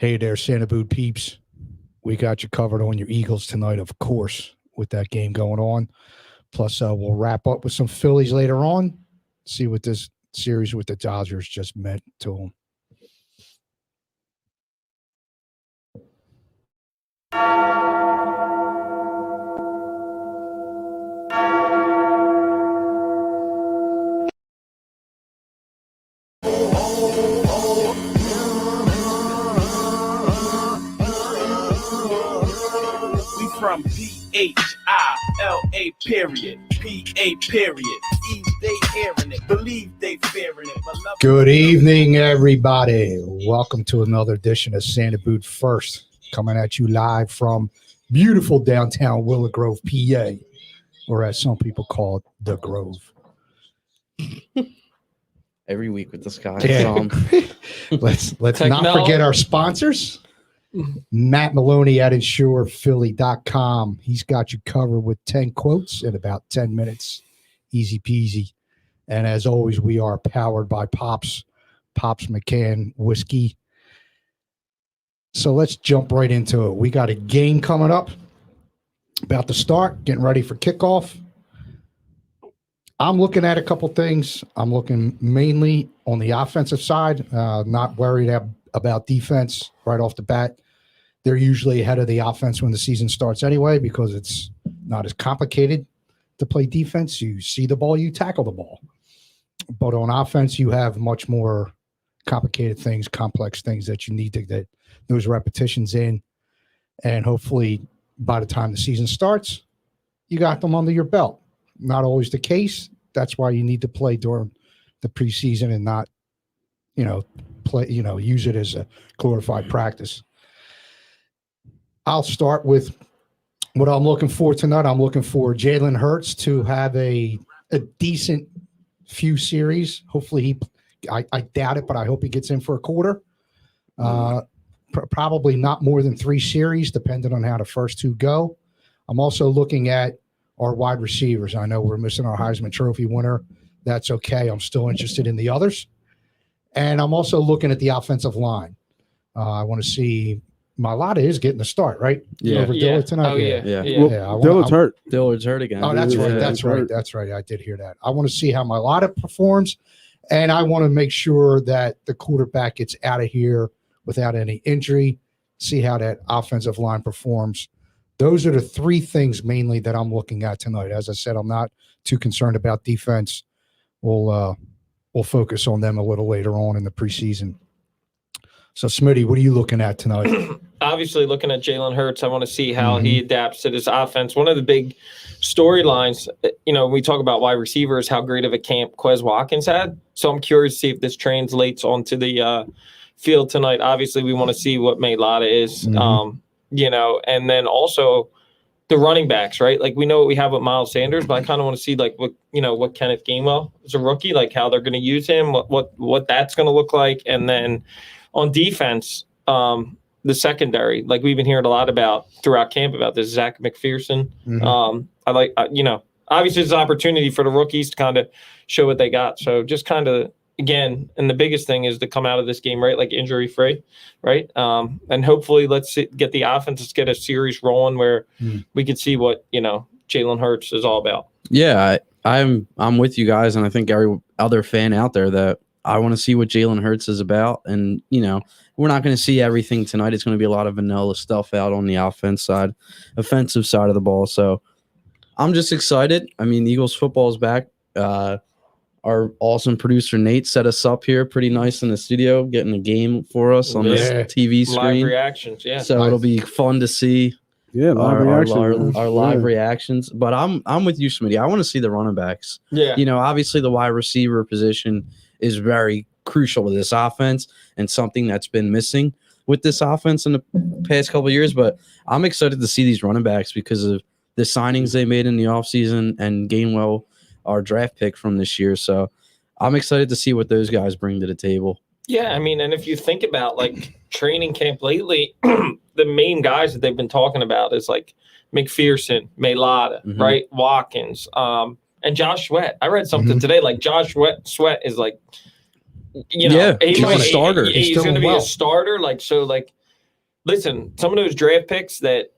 Hey there, Santa Boot peeps. We got you covered on your Eagles tonight, of course, with that game going on. Plus, we'll wrap up with some Phillies later on, see what this series with the Dodgers just meant to them. From Phila, period, PA, period. They hearing it, believe they fearing it. Good evening, everybody. Welcome to another edition of Santa Boot First, coming at you live from beautiful downtown Willow Grove, PA, or as some people call it, the Grove. Every week with this guy. Yeah. Let's not forget our sponsors. Matt Maloney at InsurePhilly.com. He's got you covered with 10 quotes in about 10 minutes. Easy peasy. And as always, we are powered by Pops McCann whiskey. So let's jump right into it. We got a game coming up, about to start, getting ready for kickoff. I'm looking at a couple things. I'm looking mainly on the offensive side, not worried about defense right off the bat. They're usually ahead of the offense when the season starts anyway, because it's not as complicated to play defense. You see the ball, you tackle the ball. But on offense, you have much more complicated things, complex things that you need to get those repetitions in. And hopefully by the time the season starts, you got them under your belt. Not always the case. That's why you need to play during the preseason and not, use it as a glorified practice. I'll start with what I'm looking for tonight. I'm looking for Jalen Hurts to have a decent few series. Hopefully I doubt it, but I hope he gets in for a quarter. Probably not more than 3 series, depending on how the first 2 go. I'm also looking at our wide receivers. I know we're missing our Heisman Trophy winner. That's okay. I'm still interested in the others. And I'm also looking at the offensive line. I want to see Mailata is getting the start, right? Yeah. Over Dillard tonight? Oh, yeah. Dillard's hurt. Dillard's hurt again. Oh, that's right. That's right. I did hear that. I want to see how Mailata performs, and I want to make sure that the quarterback gets out of here without any injury, see how that offensive line performs. Those are the 3 things mainly that I'm looking at tonight. As I said, I'm not too concerned about defense. We'll focus on them a little later on in the preseason. So, Smitty, what are you looking at tonight? Obviously, looking at Jalen Hurts, I want to see how he adapts to this offense. One of the big storylines, we talk about wide receivers, how great of a camp Quez Watkins had. So I'm curious to see if this translates onto the field tonight. Obviously, we want to see what Mailata is, and then also the running backs, right? Like, we know what we have with Miles Sanders, but I kind of want to see what Kenneth Gainwell is a rookie, like how they're going to use him, what that's going to look like. And then on defense, the secondary, like we've been hearing a lot about throughout camp about this, Zach McPherson. I like, obviously it's an opportunity for the rookies to kind of show what they got. So just kind of, again, and the biggest thing is to come out of this game, right, like injury-free, right? And hopefully get the offense, let's get a series rolling where we could see what, Jalen Hurts is all about. Yeah, I'm with you guys, and I think every other fan out there that I want to see what Jalen Hurts is about. And, we're not going to see everything tonight. It's going to be a lot of vanilla stuff out on the offensive side of the ball. So I'm just excited. I mean, Eagles football is back. Our awesome producer, Nate, set us up here pretty nice in the studio, getting a game for us on this TV screen. Live reactions, yeah. So it'll be fun to see our live reactions. But I'm with you, Smitty. I want to see the running backs. Yeah. Obviously the wide receiver position is very crucial to this offense and something that's been missing with this offense in the past couple of years. But I'm excited to see these running backs because of the signings they made in the offseason and Gainwell, our draft pick from this year. So I'm excited to see what those guys bring to the table. Yeah, I mean, and if you think about like training camp lately, the main guys that they've been talking about is like McPherson, Mailata, right? Watkins, and Josh Sweat. I read something today, like Josh Sweat is like, he's a starter. He's going to be a starter. Like, so like listen, some of those draft picks that,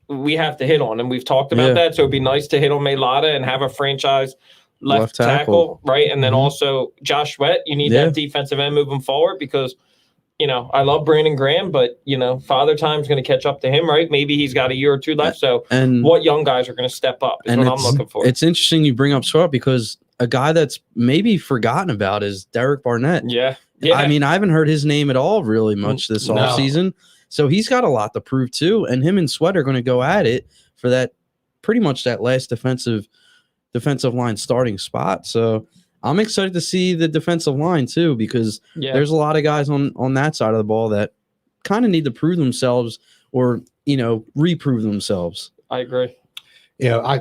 we have to hit on, and we've talked about that. So it'd be nice to hit on Mailata and have a franchise left tackle, right? And then also Josh Sweat, you need that defensive end moving forward because, I love Brandon Graham, but, Father Time's going to catch up to him, right? Maybe he's got a year or two left. So what young guys are going to step up is what I'm looking for. It's interesting you bring up Sweat because a guy that's maybe forgotten about is Derek Barnett. Yeah. I mean, I haven't heard his name at all really much this offseason. So he's got a lot to prove too. And him and Sweat are going to go at it for that pretty much that last defensive line starting spot. So I'm excited to see the defensive line too, because there's a lot of guys on that side of the ball that kind of need to prove themselves or, reprove themselves. I agree. I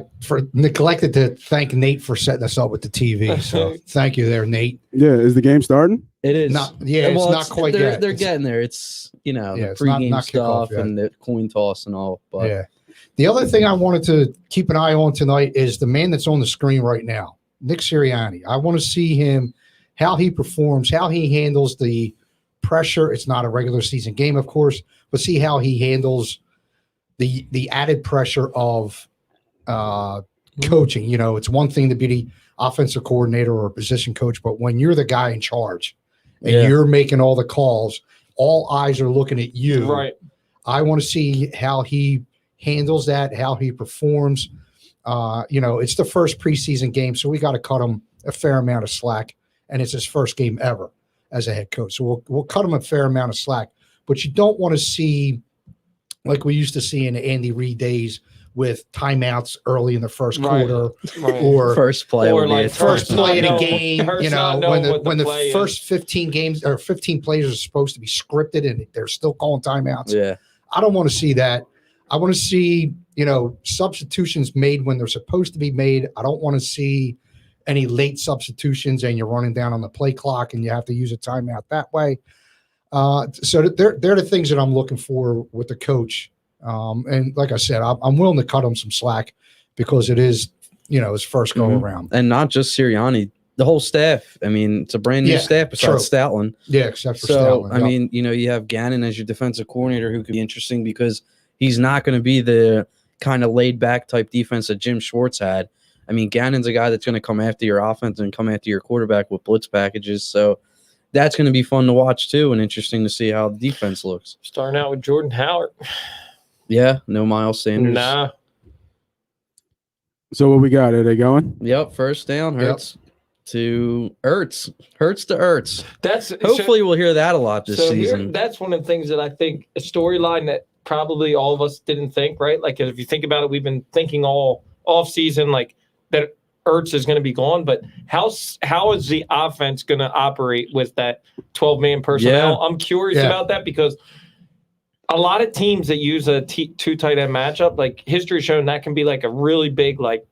neglected to thank Nate for setting us up with the TV. So thank you there, Nate. Yeah, is the game starting? It is. It's not quite yet. They're getting there. It's the pregame stuff and the coin toss and all. But the other thing I wanted to keep an eye on tonight is the man that's on the screen right now, Nick Sirianni. I want to see him, how he performs, how he handles the pressure. It's not a regular season game, of course, but see how he handles the added pressure of coaching. It's one thing to be the offensive coordinator or a position coach, but when you're the guy in charge and you're making all the calls, all eyes are looking at you. Right. I want to see how he handles that, how he performs. It's the first preseason game, so we got to cut him a fair amount of slack, and it's his first game ever as a head coach. So we'll cut him a fair amount of slack, but you don't want to see like we used to see in the Andy Reid days with timeouts early in the first quarter or first play or like first play in a game, when the first 15 games or 15 plays are supposed to be scripted and they're still calling timeouts. Yeah. I don't want to see that. I want to see, substitutions made when they're supposed to be made. I don't want to see any late substitutions and you're running down on the play clock and you have to use a timeout that way. So they're the things that I'm looking for with the coach. And like I said, I'm willing to cut him some slack because it is, his first go around. And not just Sirianni, the whole staff. I mean, it's a brand new staff besides Stoutland. Yeah, except for Stoutland. I mean, you have Gannon as your defensive coordinator who could be interesting because he's not going to be the kind of laid back type defense that Jim Schwartz had. I mean, Gannon's a guy that's going to come after your offense and come after your quarterback with blitz packages. So that's going to be fun to watch too and interesting to see how the defense looks. Starting out with Jordan Howard. Yeah, no Miles Sanders. Nah. So what we got? Are they going? Yep, first down, Hurts to Ertz. Hurts to Ertz. Hopefully we'll hear that a lot this season. That's one of the things that I think a storyline that probably all of us didn't think, right? Like if you think about it, we've been thinking all off season like that Ertz is going to be gone, but how is the offense going to operate with that 12-man personnel? Yeah. I'm curious about that because a lot of teams that use a two tight end matchup, like history shown that can be like a really big, like,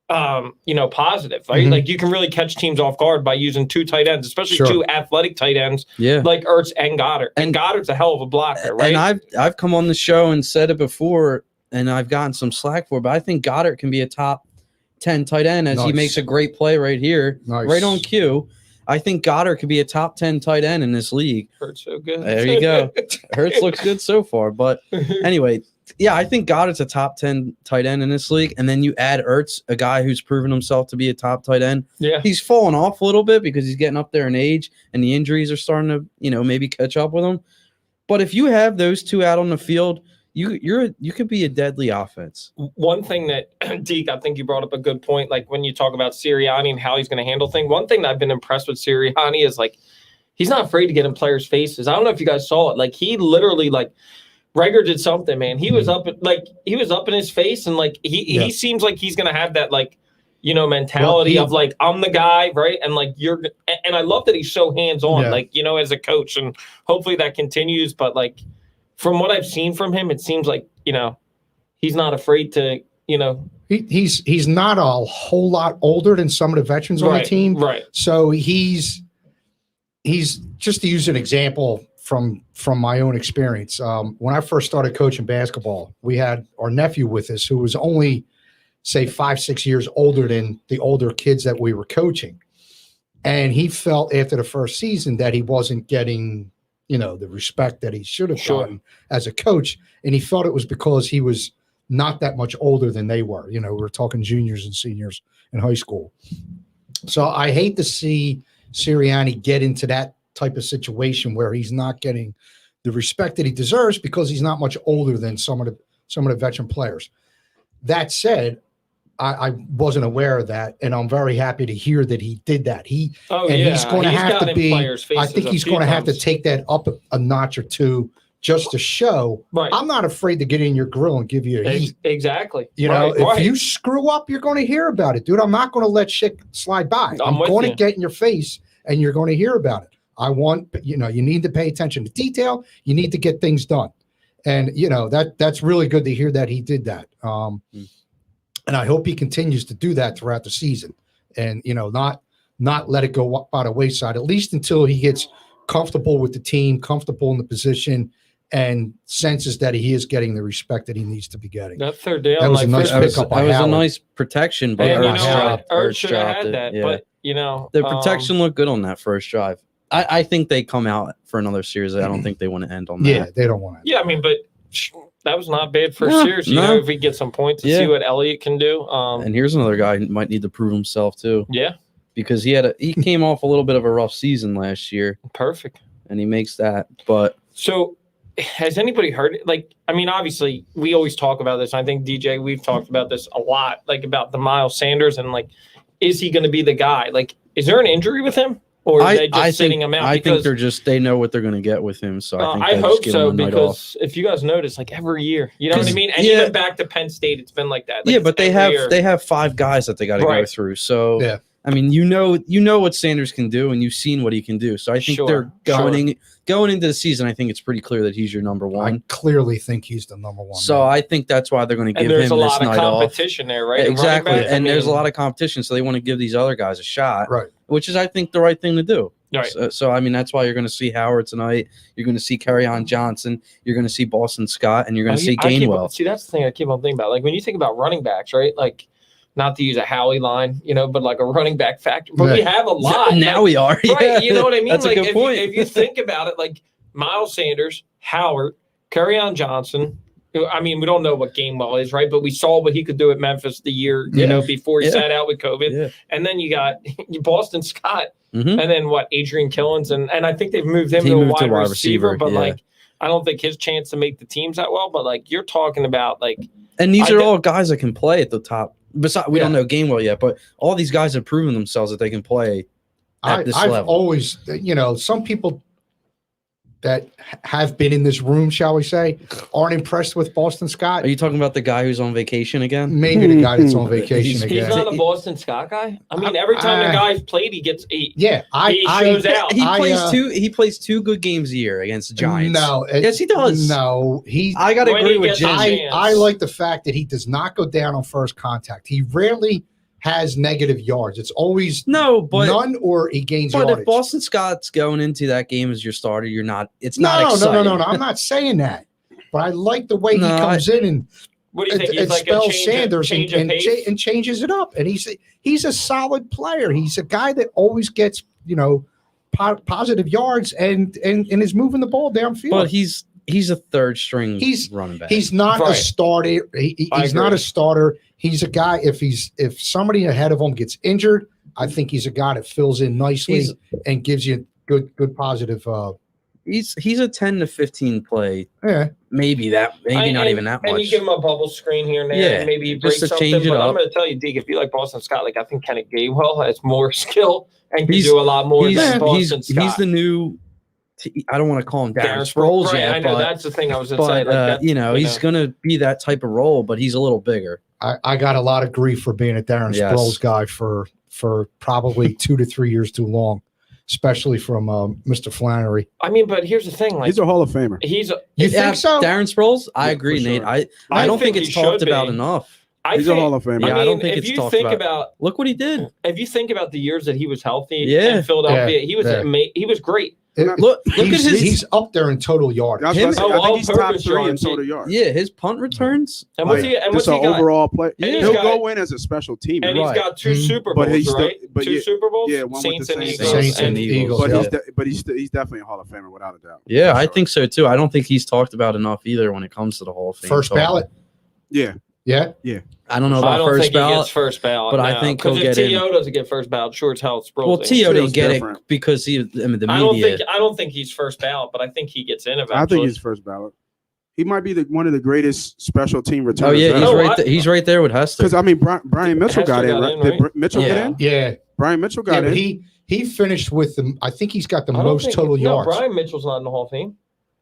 positive, right? Mm-hmm. Like you can really catch teams off guard by using two tight ends, especially two athletic tight ends, like Ertz and Goddard. And Goddard's a hell of a blocker, right? And I've come on the show and said it before, and I've gotten some slack for it, but I think Goddard can be a top 10 tight end as he makes a great play right here, right on cue. I think Goddard could be a top 10 tight end in this league. Hurts so good. There you go. Hurts looks good so far. But anyway, I think Goddard's a top 10 tight end in this league. And then you add Ertz, a guy who's proven himself to be a top tight end. Yeah. He's fallen off a little bit because he's getting up there in age and the injuries are starting to, maybe catch up with him. But if you have those two out on the field, you could be a deadly offense. One thing that, Deke, I think you brought up a good point, like when you talk about Sirianni and how he's going to handle things. One thing that I've been impressed with Sirianni is like he's not afraid to get in players' faces. I don't know if you guys saw it. Like he literally Rager did something, man. He was up in his face and he seems like he's going to have that mentality of like I'm the guy, right? And like and I love that he's so hands-on, as a coach, and hopefully that continues. But like from what I've seen from him, it seems like, he's not afraid to, He's not a whole lot older than some of the veterans on the team. Right. So he's just to use an example from my own experience. When I first started coaching basketball, we had our nephew with us who was only, say, 5-6 years older than the older kids that we were coaching. And he felt after the first season that he wasn't getting the respect that he should have Sure. gotten as a coach. And he felt it was because he was not that much older than they were. We're talking juniors and seniors in high school. So I hate to see Sirianni get into that type of situation where he's not getting the respect that he deserves because he's not much older than some of the veteran players. That said, I wasn't aware of that, and I'm very happy to hear that he did that. He's going to have to be. I think he's going to have to take that up a notch or two just to show. Right. I'm not afraid to get in your grill and give you a heat. Exactly. If you screw up, you're going to hear about it, dude. I'm not going to let shit slide by. I'm going to get in your face, and you're going to hear about it. I want, you need to pay attention to detail. You need to get things done. And, that's really good to hear that he did that. And I hope he continues to do that throughout the season and, not let it go by the wayside, at least until he gets comfortable with the team, comfortable in the position, and senses that he is getting the respect that he needs to be getting. That third down, that was a nice pickup by That was a Howard. nice protection, but Ertz should have had that. Yeah. But, the protection looked good on that first drive. I think they come out for another series. I don't think they want to end on that. Yeah, they don't want to. Yeah, but that was not bad for a series. If we get some points to see what Elliott can do. And here's another guy who might need to prove himself too. Yeah, because he came off a little bit of a rough season last year. Perfect. And he makes that. But so, has anybody heard? Obviously, we always talk about this. I think DJ, we've talked about this a lot, about the Miles Sanders and is he going to be the guy? Is there an injury with him? Or are they just sitting him out? I think they know what they're going to get with him. So I hope so, because if you guys notice, every year, you know what I mean? And even back to Penn State, it's been like that. But they have 5 guys that they got to go through. So, you know what Sanders can do, and you've seen what he can do. So I think they're going into the season. I think it's pretty clear that he's your number one. I clearly think he's the number one. So I think that's why they're going to give him this night off. There's a lot of competition there, right? Exactly, and there's a lot of competition, so they want to give these other guys a shot, right? Which is, I think, the right thing to do. Right. So that's why you're going to see Howard tonight. You're going to see Kerryon Johnson. You're going to see Boston Scott, and you're going to see Gainwell. See, that's the thing I keep on thinking about. When you think about running backs, right? Not to use a Howie line, but a running back factor. But we have a lot. Now we are. Right. Yeah. You know what I mean? That's a good point. If you think about it, Miles Sanders, Howard, Kerryon Johnson. We don't know what Gainwell is, right? But we saw what he could do at Memphis the year, before he sat out with COVID. Yeah. And then you got Boston Scott. Mm-hmm. And then Adrian Killins. And I think they've moved him to a wide receiver. But, I don't think his chance to make the teams that well. But, you're talking about, And these are all guys that can play at the top. Besides, we don't know Gainwell yet, but all these guys have proven themselves that they can play at this level. I've always, some people that have been in this room, shall we say, aren't impressed with Boston Scott. Are you talking about the guy who's on vacation again? Maybe the guy that's on vacation again. He's not a Boston Scott guy. Every time the guy's played, he gets he shows out. He plays 2 good games a year against the Giants. No, yes, he does. No, I got to agree with Jim. I like the fact that he does not go down on first contact. He rarely has negative yards. It's always none, or he gains yardage. But if Boston Scott's going into that game as your starter, you're not. It's not exciting. No. I'm not saying that. But I like the way he comes in and what do you think? Spells Sanders and changes it up. And he's a solid player. He's a guy that always gets positive yards and is moving the ball downfield. But he's a third string running back. He's not a starter. He's not a starter. He's a guy. If somebody ahead of him gets injured, I think he's a guy that fills in nicely and gives you good positive. He's a 10 to 15 play. Yeah, maybe not even that much. And you give him a bubble screen here and there, and maybe he breaks something. But I'm going to tell you, Deke, if you like Boston Scott, I think Kenny Gainwell has more skill and can do a lot more than Boston Scott. He's the new. I don't want to call him Darren Sproles yet. I know that's the thing I was going to say. He's going to be that type of role, but he's a little bigger. I got a lot of grief for being a Darren Sproles guy for probably 2 to 3 years too long, especially from Mr. Flannery. But here's the thing: he's a Hall of Famer. You think so? Darren Sproles? I agree, sure. Nate. I don't think it's talked about enough. He's a Hall of Famer. Yeah, I don't think it's talked about. Look what he did. If you think about the years that he was healthy in Philadelphia, he was he was great. Look at his. He's up there in total yardage. That's what I Him- said. I think he's top all-purpose 3 in yards. total yards. Yeah, his punt returns. And what's Like, he? And what's just he an got? overall play. And he's He'll got- go in as a special team. And he's Right. got 2 Super But Bowls, he's still- right? but 2 yeah, Super Bowls. yeah, one with Saints the and Saints. Eagles. Saints and Eagles. But Yeah. he's definitely a Hall of Famer without a doubt. Yeah, For I sure. think so too. I don't think he's talked about enough either when it comes to the Hall of Fame. First talk. ballot. Yeah. Yeah. I don't know I about don't first think he ballot. gets first ballot, but I think he'll because if get in. T.O. doesn't get first ballot, sure as hell it's Sproles. Well, T.O. didn't Feels get different. it because the media. I don't think he's first ballot, but I think he gets in eventually. I think he's first ballot. He might be one of the greatest special team returners. Oh yeah, he's No, right. I- He's right there with Hester. Because I mean, Brian Mitchell Hester got in. got Right? in, Did right? Mitchell Yeah. get in? Yeah. Brian Mitchell Yeah, got but in. he finished with the. I think he's got the I don't most think- total no, yards. Brian Mitchell's not in the Hall of Fame.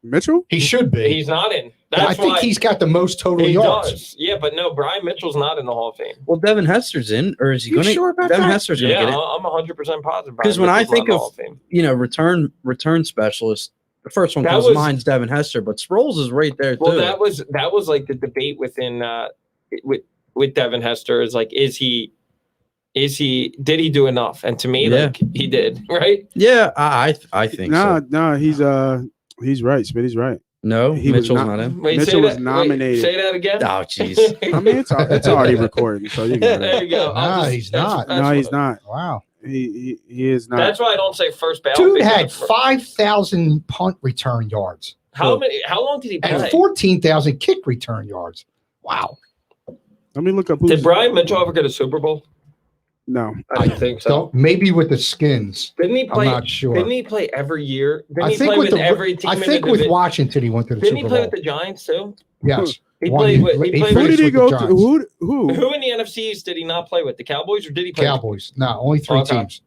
Mitchell? He should be. He's not in. I That's think why he's got the most total he yards. does. Yeah, but no, Brian Mitchell's not in the Hall of Fame. Well, Devin Hester's in, or is he You going to? sure about Devin that? Hester's going to Yeah, get it. I'm 100% positive. Because Brian when I Mitchell's think not in the of Hall of Fame. return specialist, the first one That comes to was- mind is Devin Hester, but Sproles is right there too. Well, that was like the debate within with Devin Hester is like, did he do enough? And to me, Yeah. like he did, right? Yeah, I think so. No, he's right. Smitty's right. No, he was Mitchell's not- not in. Wait, Mitchell say was that, nominated. Say that again. Oh, jeez. I mean, it's already recorded, so you got There it. you go. Nah, he's not. No, he's not. Wow. He is not. That's why I don't say first ballot. Dude because had of- 5,000 punt return yards How long did he play? and 14,000 kick return yards. Wow. Let me look up. Did Brian Mitchell ever get a Super Bowl? No. I don't think so. So maybe with the Skins. Didn't he play? I'm not sure. Didn't he play every year? Didn't I he think play with with the every team? I in the think with division? Washington he went to the Didn't Super he play Bowl. with the Giants too? Yes. He One- played with. He he played Who with did he with go the to? Giants. who in the NFC East did he not play with? The Cowboys or did he play? Cowboys. No, only 3 Okay. teams.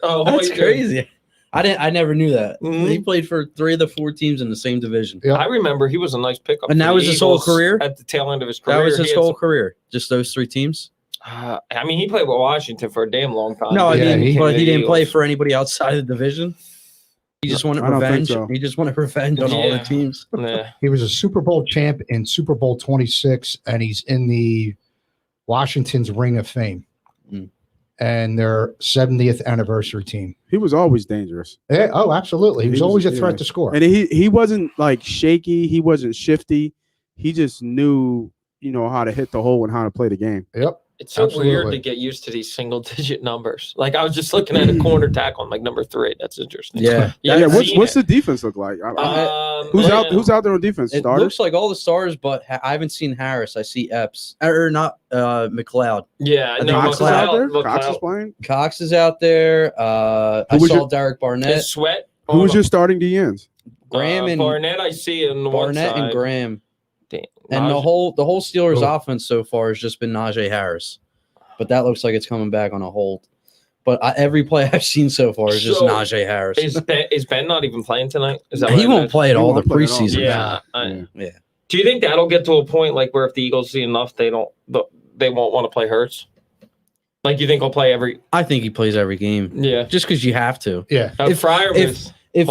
Oh, That's wait, crazy. I never knew that. Mhm. He played for 3 of the 4 teams in the same division. Yeah. I remember he was a nice pickup. And for that the was his whole Eagles career? At the tail end of his career, That was He his had whole some- career. Just those 3 teams. I mean, he played with Washington for a damn long time. No, I Yeah, mean, he- but he didn't play Eagles. for anybody outside of the division. He just wanted I don't think revenge. so. He just wanted revenge on all the Yeah. teams. Yeah. He was a Super Bowl champ in Super Bowl 26, and he's in the Washington's Ring of Fame Mm. and their 70th anniversary team. He was always dangerous, Yeah, oh, absolutely. He was always a threat yeah. to score. and he wasn't like shaky. He wasn't shifty. He just knew, how to hit the hole and how to play the game. Yep. It's so weird Absolutely. to get used to these single digit numbers. Like I was just looking at a corner tackle, like number 3. That's interesting. Yeah. Yeah, Yeah, I've what's seen what's it. the defense look like? Who's yeah. out? Who's out there on defense? It Starters? looks like all the stars, but I haven't seen Harris. I see Epps or not McLeod. Yeah, I no, think Cox is McLeod- out there. McLeod- Cox is playing. Cox is out there. I Who was saw your- Derek Barnett, Is Sweat. Who was your starting DNs? Graham, and Barnett? I see on the one Barnett side. and Graham. Damn. And the Najee- whole Steelers Oh. offense so far has just been Najee Harris, but that looks like it's coming back on a hold. But every play I've seen so far is just So, Najee Harris. is Ben not even playing tonight? Is that He what it won't is? play at He all the won't play at all. preseason. Yeah. Yeah. Do you think that'll get to a point like where if the Eagles see enough, they won't want to play Hurts? Like you think he'll play every? I think he plays every game Yeah. just because you have to. Yeah. Fryer was If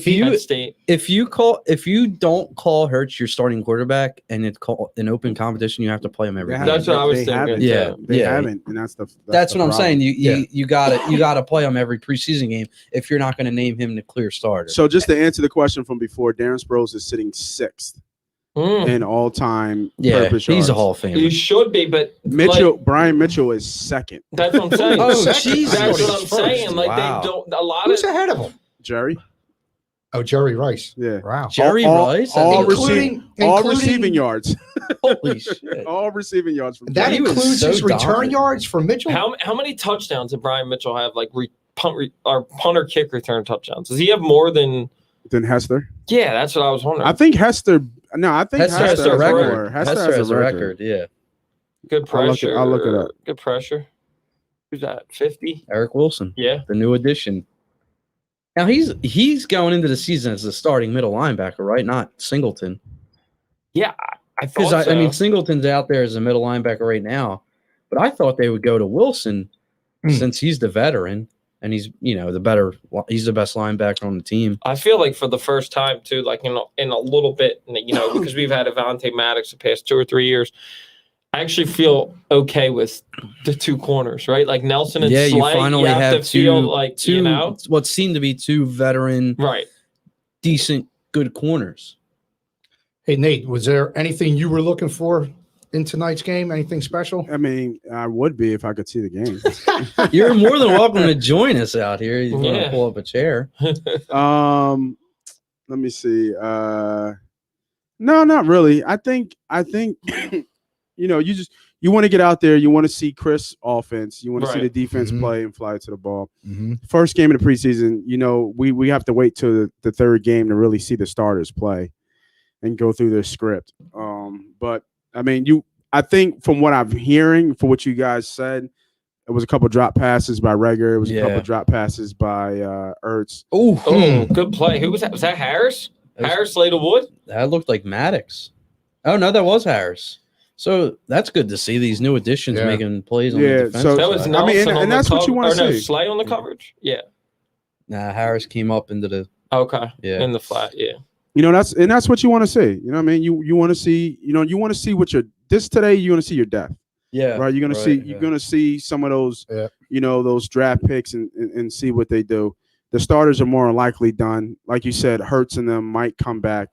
you Penn State. if you don't call Hurts your starting quarterback and it's an open competition, you have to play him every They game. That's what I was they thinking. haven't. Yeah. They Yeah. haven't, and that's the. That's the what I'm problem. saying. You gotta play him every preseason game if you're not going to name him the clear starter. So just to answer the question from before, Darren Sproles is sitting 6th Mm. in all-time yeah, purpose he's yards. a Hall of You Famer. should be, but Brian Mitchell is 2nd. that's what I'm saying. Oh, Second. Jesus. That's what I'm First. saying. Like Wow. they don't. A lot Who's of ahead of him? Jerry. Oh, Jerry Rice. Yeah. Wow. Jerry all- Rice, all Including- all including- receiving yards. holy shit! all receiving yards from That He was includes so his return dominant. yards for Mitchell. how many touchdowns did Brian Mitchell have? Like punter kick return touchdowns. Does he have more than? than Hester. Yeah, that's what I was wondering. I think Hester. No, I think Hester Hester has a has record. more. Hester has a record. Yeah, Good I'll look it- pressure. I'll look it up. Good pressure. Who's that? 50? Eric Wilson, Yeah. the new addition. Now he's going into the season as the starting middle linebacker, right? Not Singleton. Yeah, I Because thought so. I mean, Singleton's out there as a middle linebacker right now, but I thought they would go to Wilson since he's the veteran and he's he's the best linebacker on the team. I feel like for the first time too, like in a little bit, because we've had Avante Maddox the past 2 or 3 years. I actually feel okay with the two corners, right? Like Nelson and Yeah, Slay. you finally have have to feel two, like two you know, what seemed to be two veteran, right? decent, good corners. Hey, Nate, was there anything you were looking for in tonight's game? Anything special? I mean, I would be if I could see the game. You're more than welcome to join us out here. You want Yeah. to pull up a chair? Let me see. No, not really. I think you know, you want to get out there, you want to see Chris offense, you want to see the defense play and fly to the ball. First game of the preseason, you know, we have to wait till the third game to really see the starters play and go through their script. But I mean, I think from what I'm hearing, for what you guys said, it was a couple drop passes by Reagor. It was a couple drop passes by Ertz. Oh, good play. Who was that? Was that Harris? Harris Slater Wood? That looked like Maddox. Oh no, that was Harris. So that's good to see these new additions making plays on the defense. So that was Nelson and that's what you want to see. Slay on the coverage? Yeah. Nah, Harris came up into the in the flat, You know, that's what you want to see. You know what I mean? You want to see, you want to see what today you're going to see your depth. Yeah. Right. You're going to see some of those, those draft picks and see what they do. The starters are more likely done. Like you said, Hurts and them might come back.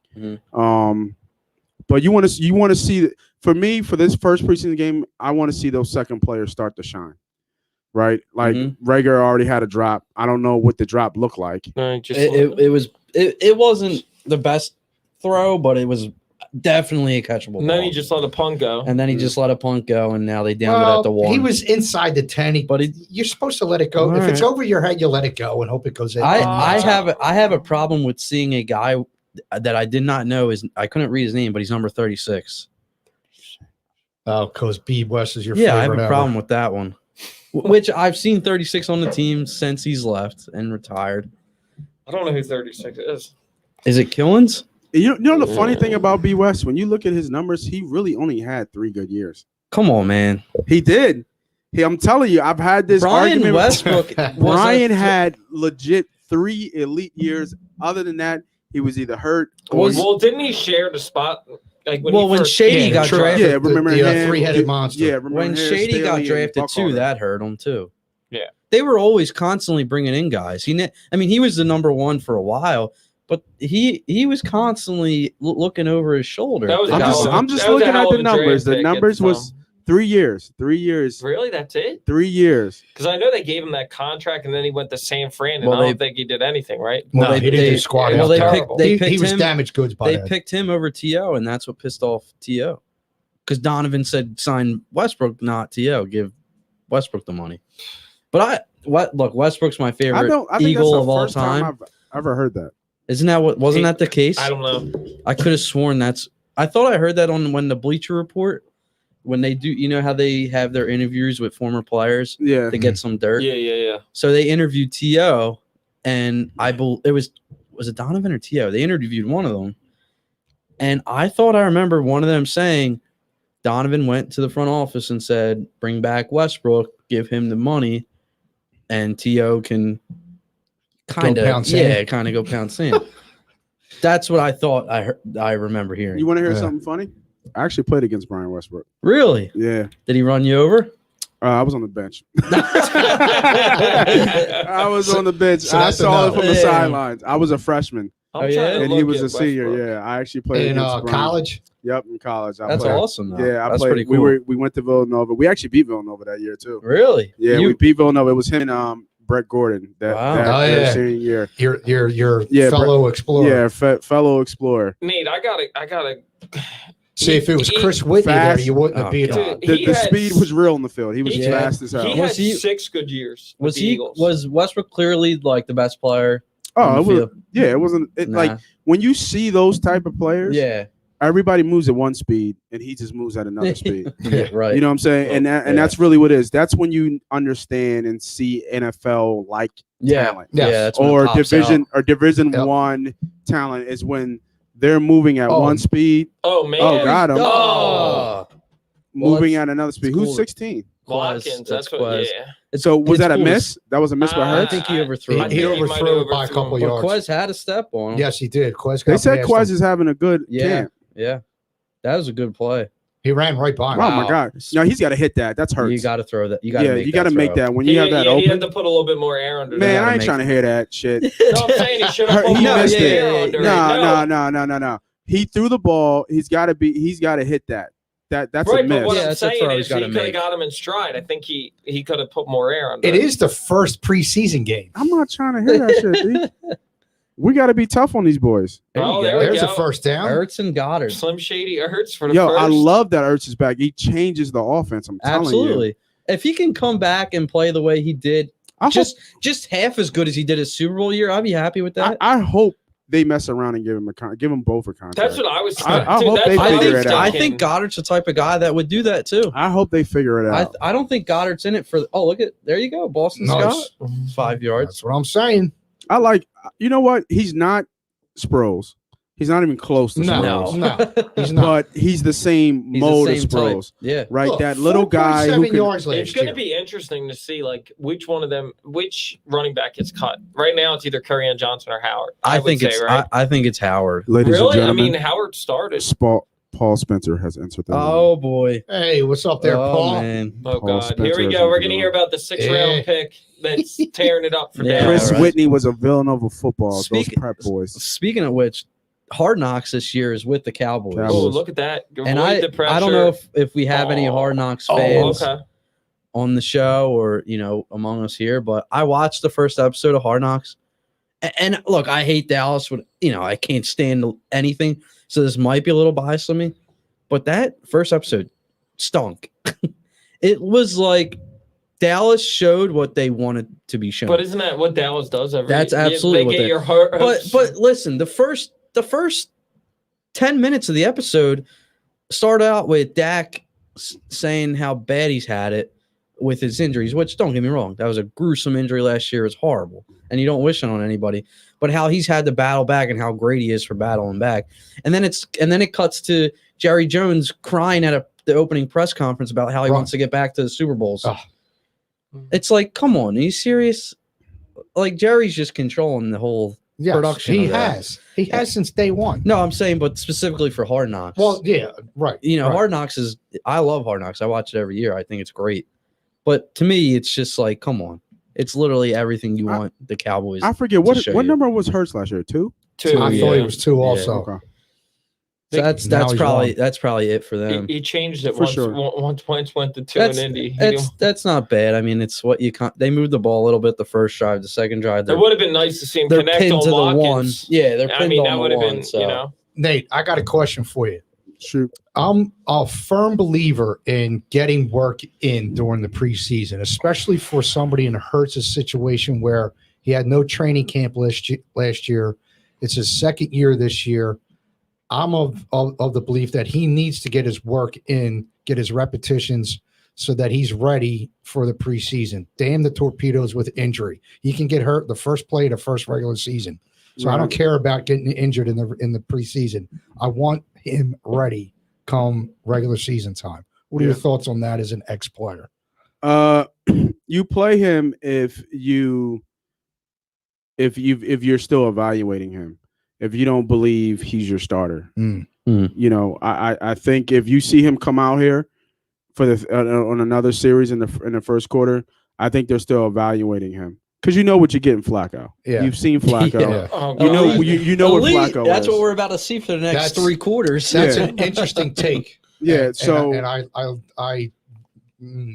But you want to see, for me, for this first preseason game, I want to see those second players start to shine. Right. Like Reagor already had a drop. I don't know what the drop looked like. It wasn't the best throw, but it was definitely a catchable And then ball. he just let a punt go. And then he just let a punt go, and now they downed it at the 1. He was inside the 10, but you're supposed to let it go. If it's over your head, you let it go and hope it goes in. I have a problem with seeing a guy that I did not know I couldn't read his name, but he's number 36. Oh, because B West is your favorite. Yeah, I have a problem with that one. Which I've seen 36 on the team since he's left and retired. I don't know who 36 is. Is it Killens? You know the funny thing about B West, when you look at his numbers, he really only had 3 good years. Come on, man. He did. I'm telling you, I've had this argument. Westbrook. Brian had legit 3 elite years. Other than that, he was either hurt. Well, didn't he share the spot? Like when Shady got drafted. Yeah, remember the 3-headed monster. Yeah, when Shady got drafted too, that hurt him too. Yeah, they were always constantly bringing in guys. He was the number 1 for a while, but he was constantly looking over his shoulder. I'm just looking at the numbers. The numbers was 3 years. 3 years. Really? That's it? 3 years. Because I know they gave him that contract, and then he went to San Fran, and I don't think he did anything, right? No, he didn't do squat. He was damaged goods by They picked him over T.O., and that's what pissed off T.O. Because Donovan said sign Westbrook, not T.O. Give Westbrook the money. But look, Westbrook's my favorite Eagle of all time. I've ever heard that. Isn't that wasn't that the case? I don't know. I could have sworn I thought I heard that when the Bleacher Report, when they do, you know how they have their interviews with former players to get some dirt. Yeah. So they interviewed T.O. and was it Donovan or T.O.? They interviewed one of them. And I thought I remember one of them saying Donovan went to the front office and said, bring back Westbrook, give him the money, and T.O. can kind of go pound sand. That's what I thought I remember hearing. You want to hear something funny? I actually played against Brian Westbrook. Really? Yeah. Did he run you over? I was on the bench. I was on the bench. So I saw it from the sidelines. I was a freshman. And he was a senior. Westbrook. Yeah, I actually played in college. Yep, in college. That's awesome. Though. Yeah, that's played. Pretty cool. We went to Villanova. We actually beat Villanova that year too. Really? Yeah, we beat Villanova. It was him and Brett Gordon that senior year. Your fellow explorer. Yeah, fellow explorer. Nate, I gotta. See, if it was Chris Whitney there, you wouldn't have beat him. The speed was real in the field. He was fast as hell. He had 6 good years. Was Westbrook clearly like the best player? Oh, it wasn't. Like when you see those type of players. Yeah. Everybody moves at one speed, and he just moves at another speed. Yeah, right. You know what I'm saying? And that's really what it is. That's when you understand and see NFL like talent. Yeah. That's or Division I talent is when they're moving at one speed. Oh man! Oh, got him. Oh. Moving at another speed. Who's 16? Watkins. That's what. Yeah. So was that a miss? That was a miss by Hurts? I think he overthrew him. He overthrew it by a couple yards. Quez had a step on him. Yes, he did. They said Quez is having a good camp. Yeah. That was a good play. He ran right by him. Oh my God! No, he's got to hit that. That's hurt. You got to throw that. You got to you got to make that when you have that He open. had to put a little bit more air under. Man, that. I ain't trying to hear that shit. No, I'm saying he should have put He more missed it. air under. No. He threw the ball. He's got to hit that. That's right, a miss. but what I'm that's a saying throw is he's he gotta could have make. got him in stride. I think he could have put more air under. It is the first preseason game. I'm not trying to hear that shit. Dude. We got to be tough on these boys. Oh, there we There's go. a first down. Ertz and Goddard. Slim Shady Ertz for the Yo, first. I love that Ertz is back. He changes the offense. I'm telling you. Absolutely. If he can come back and play the way he did, I just half as good as he did his Super Bowl year, I'd be happy with that. I hope they mess around and give them both a contract. That's what I was. I dude, hope that's they what figure was it out. I thinking. think Goddard's the type of guy that would do that too. I hope they figure it out. I don't think Goddard's in it for. Oh, look at there you go, Boston Nice. Scott, 5 yards. That's what I'm saying. I like. You know what? He's not Sproles. He's not even close to Sproles. No, he's not. But he's the same He's the mode same as Sproles, type. Yeah. right? Look, That little guy who 4.7 can, yards last It's going to year. be interesting to see like which one of them, which running back gets cut. Right now, it's either Curry and Johnson or Howard. I would think say, it's. right. I think it's Howard. ladies and Really? I gentlemen. mean, Howard started. Paul Spencer has entered the room. Oh boy. Hey, what's up there, Oh Paul? man. Oh Paul God! Here we Spencer go. is We're in going to the hear about the 6th round Yeah. pick that's tearing it up for Yeah, Dallas. Chris right. Whitney was a Villanova football. Speak- Those prep boys. Speaking of which, Hard Knocks this year is with the Cowboys. Cowboys. Oh, look at that! And Avoid the pressure. I don't know if we have any Hard Knocks Oh, fans okay. on the show or among us here, but I watched the first episode of Hard Knocks. And look, I hate Dallas. I can't stand anything, so this might be a little biased on me. But that first episode stunk. It was like Dallas showed what they wanted to be shown. But isn't that what Dallas does every? That's absolutely they what get they- your heart. But listen, the first 10 minutes of the episode start out with Dak saying how bad he's had it with his injuries, which don't get me wrong, that was a gruesome injury last year. It's horrible, and you don't wish it on anybody. But how he's had to battle back and how great he is for battling back, and then it cuts to Jerry Jones crying at the opening press conference about how he Right. wants to get back to the Super Bowls. Oh. It's like, come on, are you serious? Like Jerry's just controlling the whole Yes, production. he of that. has. He has since day one. No, I'm saying, but specifically for Hard Knocks. Well, yeah, right. right. Hard Knocks is. I love Hard Knocks. I watch it every year. I think it's great. But to me, it's just like, come on. It's literally everything you want the Cowboys. I forget show what you. number was Hurts last year? 2. Two. I thought he was 2 also. Okay. So that's Now he's probably it for them. He changed it For once. sure. Once points went to 2 That's in Indy. that's not bad. I mean, it's what you can't. They moved the ball a little bit the first drive, the second drive. It would have been nice to see him They're connect pinned on to the Watkins. one. Yeah, they're pinned I mean, on that the would have one. been, So. Nate, I got a question for you. Shoot. I'm a firm believer in getting work in during the preseason, especially for somebody in Hurts' situation where he had no training camp last year. It's his second year this year. I'm of the belief that he needs to get his work in, get his repetitions so that he's ready for the preseason. Damn the torpedoes with injury. He can get hurt the first play of the first regular season. So I don't care about getting injured in the preseason. I want him ready come regular season time. What are your thoughts on that as an ex-player? You play him if you're still evaluating him. If you don't believe he's your starter, I think if you see him come out here for on another series in the first quarter, I think they're still evaluating him because you know what you're getting Flacco. Yeah. You've seen Flacco. Yeah. Oh, You know God. you know what Flacco That's is. what we're about to see for the next That's- 3 quarters. That's Yeah. an interesting take. Yeah, And so I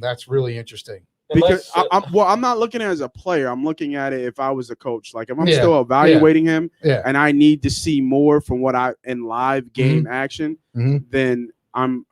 that's really interesting. because Unless- I'm not looking at it as a player. I'm looking at it if I was a coach. Like if I'm Yeah, still evaluating him Yeah. and I need to see more from what I in live game action, Mhm. then I'm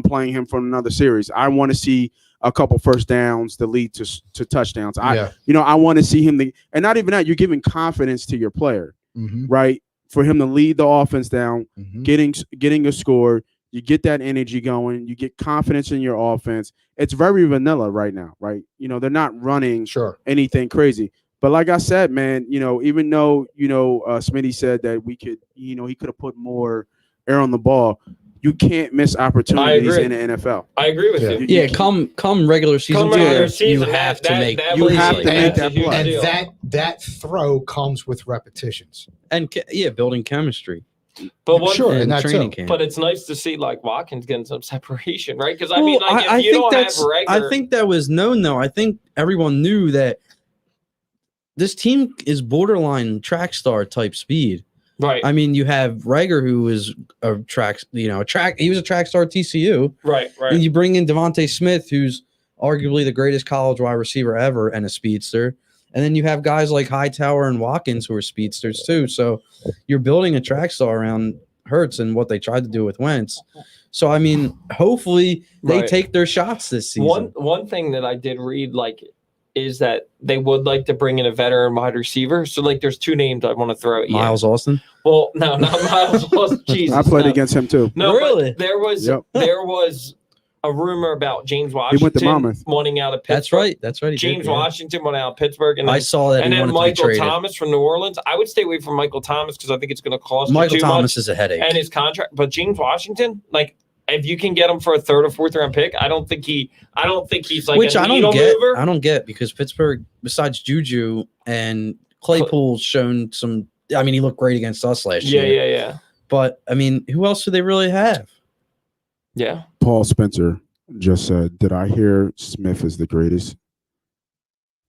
playing him for another series. I want to see a couple first downs that lead to touchdowns. I want to see him and not even that, you're giving confidence to your player, Mhm. right? For him to lead the offense down, Mhm. getting a score. You get that energy going. You get confidence in your offense. It's very vanilla right now, right? They're not running Sure. anything crazy. But like I said, man, even though, Smitty said that we could, he could have put more air on the ball. You can't miss opportunities agree. in the NFL. I agree with Yeah. you. Yeah, come regular season. Come regular time, season, you have to make you plays have like to that. make That's a that huge play. deal. And that throw comes with repetitions. And building chemistry. But Sure, in and that's training it. camp. But it's nice to see like Watkins getting some separation, right? Because I Well, mean, like if I you think don't have that's. regular, I think that was known though. I think everyone knew that this team is borderline track star type speed. right, I mean, you have Rager, who was a track, he was a track star at TCU. right. And you bring in Devontae Smith, who's arguably the greatest college wide receiver ever and a speedster. And then you have guys like Hightower and Watkins who are speedsters too. So you're building a track star around Hurts and what they tried to do with Wentz. So, I mean, hopefully they Right. take their shots this season. One thing that I did read is that they would like to bring in a veteran wide receiver. So there's two names I want to throw at you. Miles Austin? Well, no, not Miles Austin. Jesus, I played no. against him too. No, Really? but there was a rumor about James He went to Washington Monmouth. wanting out of Pittsburgh. That's right. That's right. He James did, yeah. Washington went out of Pittsburgh, and I then, saw that and he then wanted to be Michael traded. Thomas from New Orleans. I would stay away from Michael Thomas because I think it's going to cost Michael you too Thomas much is a headache. and his contract. But James Washington, if you can get him for a third or fourth round pick, I don't think he's like Which a I needle don't get. mover. I don't get because Pittsburgh, besides Juju and Claypool's shown some. I mean, he looked great against us last year. Yeah. But I mean, who else do they really have? Yeah. Paul Spencer just said, "Did I hear Smith is the greatest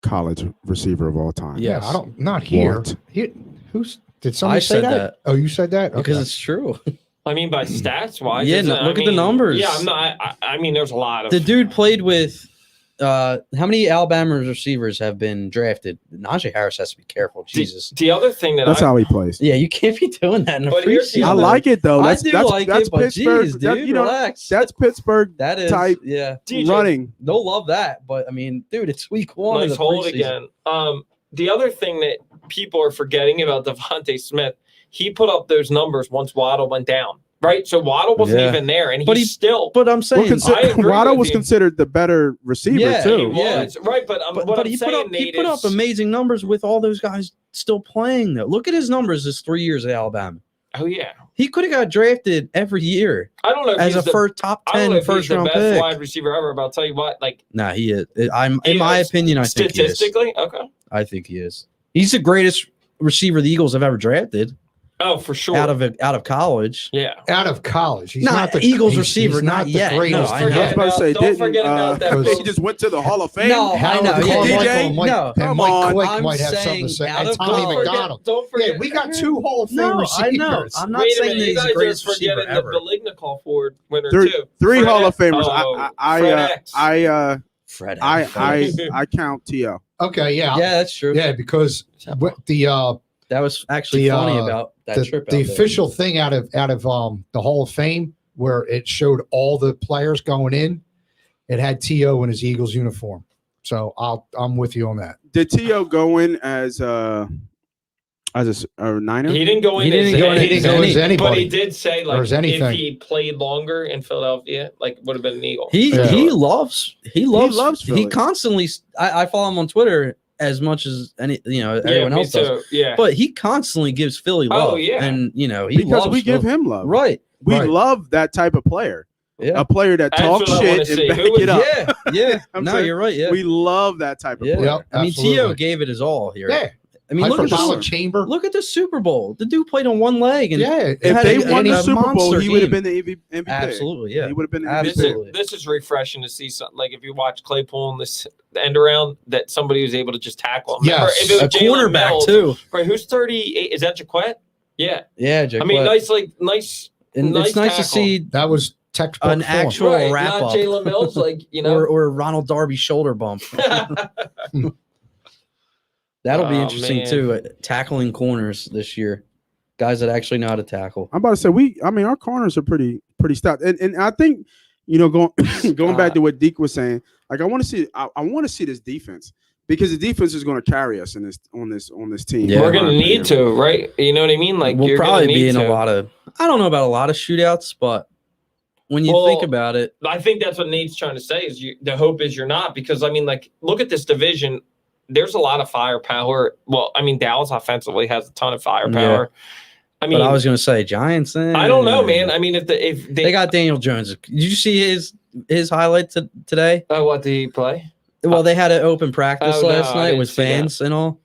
college receiver of all time?" Yeah. I don't. Not here. What? Did somebody I say said that? that. Oh, you said that Because Okay. it's true. I mean, by stats wise, Yeah, no, look at the numbers. Yeah, I'm not. I mean, there's a lot of The dude played with. How many Alabama receivers have been drafted? Najee Harris has to be careful. Jesus. The other thing that That's how he plays. Yeah, you can't be doing that in a But here's the preseason. I other- like it though. I That's do that's, like that's it, but Pittsburgh. geez, that- dude, relax. That's Pittsburgh That is, type yeah. DJ, running. They'll love that, but I mean, dude, it's week one. Nice of the hold preseason. again. The other thing that people are forgetting about Devontae Smith, he put up those numbers once Waddle went down, right? So Waddle wasn't Yeah. even there, and But he's still. But I'm saying, I agree Waddle with was you. considered the better receiver Yeah, too. He was, right? But, what but I'm he saying, put up Nate, he put up is- amazing numbers with all those guys still playing. Though, look at his numbers. His 3 years at Alabama. Oh yeah, He could have got drafted every year I don't know if as he's a first top I don't know 10 if he's first the round best pick. wide receiver ever, but I'll tell you what, Nah, he is. I'm in You my know, opinion. I think he is. statistically, okay. I think he is. He's the greatest receiver the Eagles have ever drafted Oh, for sure. out of college. Yeah. Out of college, he's Not not the Eagles he's- receiver, he's not the yet. greatest. No, I Don't know. I was about to say, don't forget about that. because He just went to the Hall of Fame. No, I Howard know. Carmichael Yeah, DJ? might, No, and come Mike on. Quick I'm might have something saying to say. out And of Tommy college. McDonald. Don't forget. Yeah, we got two Hall of Fame No, I receivers. know. I'm not Wait a saying minute, that you he's the guys are greatest receiver forgetting ever. the Belignicall Award winner Three too. three Fred Hall of X. Famers. Oh, I Fred X. Fred. I count T.O. Okay, yeah, Yeah, that's true. yeah, because the That was actually The, funny uh, about that trip. the out there. official thing out of the Hall of Fame where it showed all the players going in, it had T.O. in his Eagles uniform. So I'm with you on that. Did T.O. go in as a Niner? He didn't go in. He didn't as go in- any- He didn't go as But anybody. he did say Or as if anything. he played longer in Philadelphia, would have been an Eagle. He Yeah. he loves loves he Philly. constantly. I follow him on Twitter as much as everyone me else does. too. Yeah. But he constantly gives Philly love. Oh, yeah. And he Because loves we give Philly. him love. Right. We Right. love that type of player. Yeah. A player that That's talks what I wanna shit see. and back Who was- it up. Yeah. Yeah. I'm No, saying you're right. Yeah. We love that type of Yeah. player. Yep, I mean, absolutely. T.O. gave it his all here. Yeah, I mean, look at Hyperbolic the chamber. look at the Super Bowl. The dude played on one leg, and Yeah, If had they a- won and the a Super Bowl, monster he would have team. been the MVP. Absolutely, yeah. He would have been the Absolutely. MVP. This is refreshing to see something if you watch Claypool in this end around that somebody was able to just tackle him. Remember, Yes. if it was a Jalen cornerback Mills, too. Right, who's 38? Is that Jaquette? Yeah. Yeah, Jake. I mean, Black. nice. And nice it's nice to tackle. see that was textbook an form. actual Right, wrap not up, Jalen Mills, or Ronald Darby shoulder bump. That'll be Oh, interesting man. too. Tackling corners this year, guys that actually know how to tackle. I'm about to say our corners are pretty stout. And I think, going back to what Deke was saying, I want to see this defense because the defense is going to carry us on this team. Yeah. We're gonna need to, right? You know what I mean? We'll you're probably gonna be need in to. a lot of. I don't know about a lot of shootouts, but when you Well, think about it, I think that's what Nate's trying to say is the hope is you're not because look at this division. There's a lot of firepower. Well, Dallas offensively has a ton of firepower. but I was going to say Giants. I don't know, man. If they got Daniel Jones. Did you see his highlight today? what did he play? Well, they had an open practice Oh, no, last I night didn't with see that. fans and all.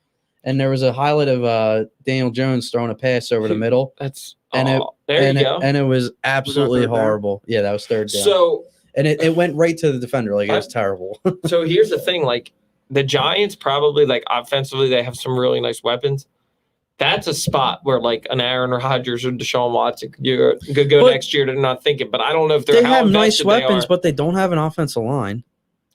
and there was a highlight of Daniel Jones throwing a pass over the middle. And it was absolutely horrible. Yeah, that was third down. So and it went right to the defender. Like, it was terrible. So here's the thing, like the Giants probably, like, offensively, they have some really nice weapons. That's a spot where, like, an Aaron Rodgers or Deshaun Watson could go next year to not thinking. But I don't know if they have nice weapons, but they don't have an offensive line.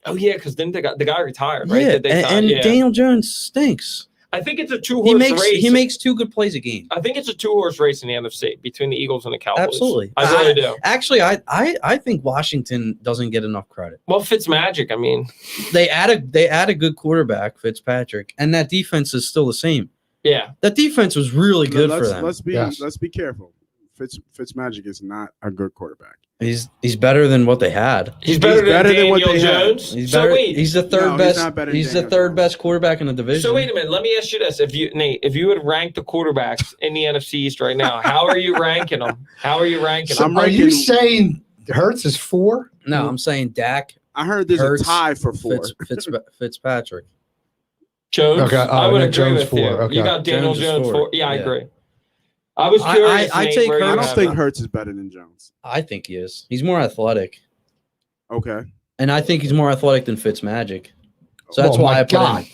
Oh yeah, because then the guy retired, right? Yeah, Daniel Jones stinks. I think it's a two-horse race. He makes 2 good plays a game. I think it's a two-horse race in the NFC between the Eagles and the Cowboys. Absolutely. I really do. Actually, I think Washington doesn't get enough credit. Well, Fitzmagic, I mean. They add a good quarterback, Fitzpatrick, and that defense is still the same. Yeah. That defense was really good for them. Let's be careful. Fitzmagic is not a good quarterback. He's better than what they had. He's better than what they Jones. He's better. He's the third best. He's the third best quarterback in the division. So wait a minute. Let me ask you this: if you would rank the quarterbacks in the NFC East right now, how are you ranking them? Are you saying Hurts is 4? No, I'm saying Dak. I heard there's a tie for 4. Fitzpatrick. Jones. Okay, I would agree Jones with 4. you. Okay. You got Daniel Jones 4. Yeah, I agree. I was I curious. take Nate, I don't think Hurts is better than Jones. I think he is. He's more athletic. Okay. And I think he's more athletic than Fitzmagic. So that's why I put him.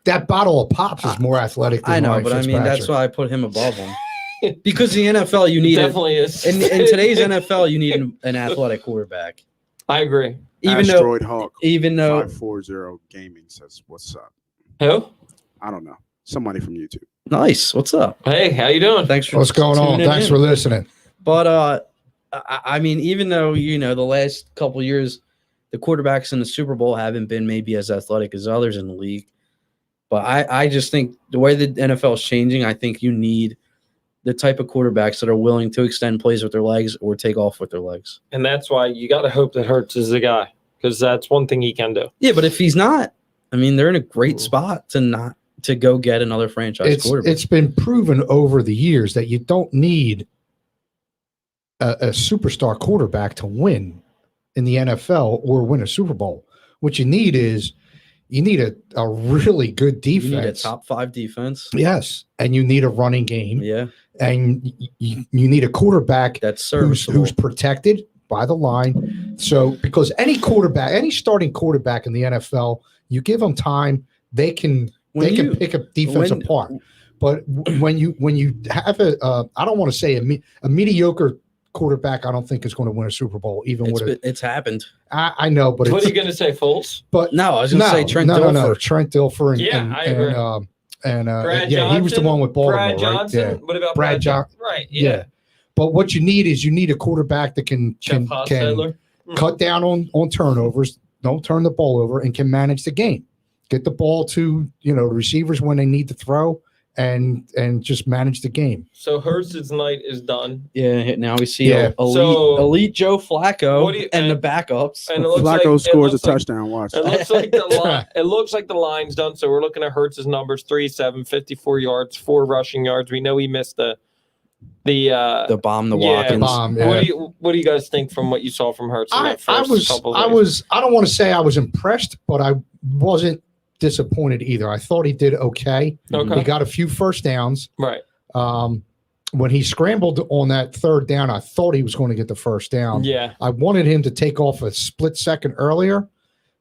That bottle of Pops is more athletic than I know, Ryan but Fitzpatrick. I mean, that's why I put him above him. Because the NFL, you need definitely is. In today's NFL, you need an athletic quarterback. I agree. Even though 540 Gaming says, "What's up?" Who? I don't know. Somebody from YouTube. Nice. What's up? Hey, how you doing? Thanks for what's going on. Thanks for listening. But I mean, even though the last couple of years, the quarterbacks in the Super Bowl haven't been maybe as athletic as others in the league, but I just think the way the NFL is changing, I think you need the type of quarterbacks that are willing to extend plays with their legs or take off with their legs. And that's why you got to hope that Hurts is the guy, because that's one thing he can do. Yeah, but if he's not, I mean, they're in a great spot to go get another franchise quarterback. It's been proven over the years that you don't need a superstar quarterback to win in the NFL or win a Super Bowl. What you need is a really good defense. You need a top 5 defense. Yes, and you need a running game. Yeah, and you need a quarterback that's who's protected by the line. So because any starting quarterback in the NFL, you give them time, they can pick a defense apart. But when you have I don't want to say a mediocre quarterback, I don't think is going to win a Super Bowl. It's happened. I know, but what are you going to say, Foles? But no, I was going to say Trent Dilfer. No, Trent Dilfer he was the one with Baltimore, Brad Johnson. Right? Yeah. What about Brad Johnson? Right. Yeah. But what you need is a quarterback that can cut down on turnovers, don't turn the ball over, and can manage the game. Get the ball to the receivers when they need to throw, and just manage the game. So Hurts' night is done. Yeah, now we see elite Joe Flacco and the backups. And Flacco scores a touchdown. Watch. It looks like the line's done. So we're looking at Hurts' numbers: 3-7, 54 yards, 4 rushing yards. We know he missed the bomb, Watkins. Bomb, yeah. What do you guys think from what you saw from Hurts? I don't want to say I was impressed, but I wasn't disappointed either. I thought he did okay. He got a few first downs. Right. When he scrambled on that third down, I thought he was going to get the first down. Yeah. I wanted him to take off a split second earlier.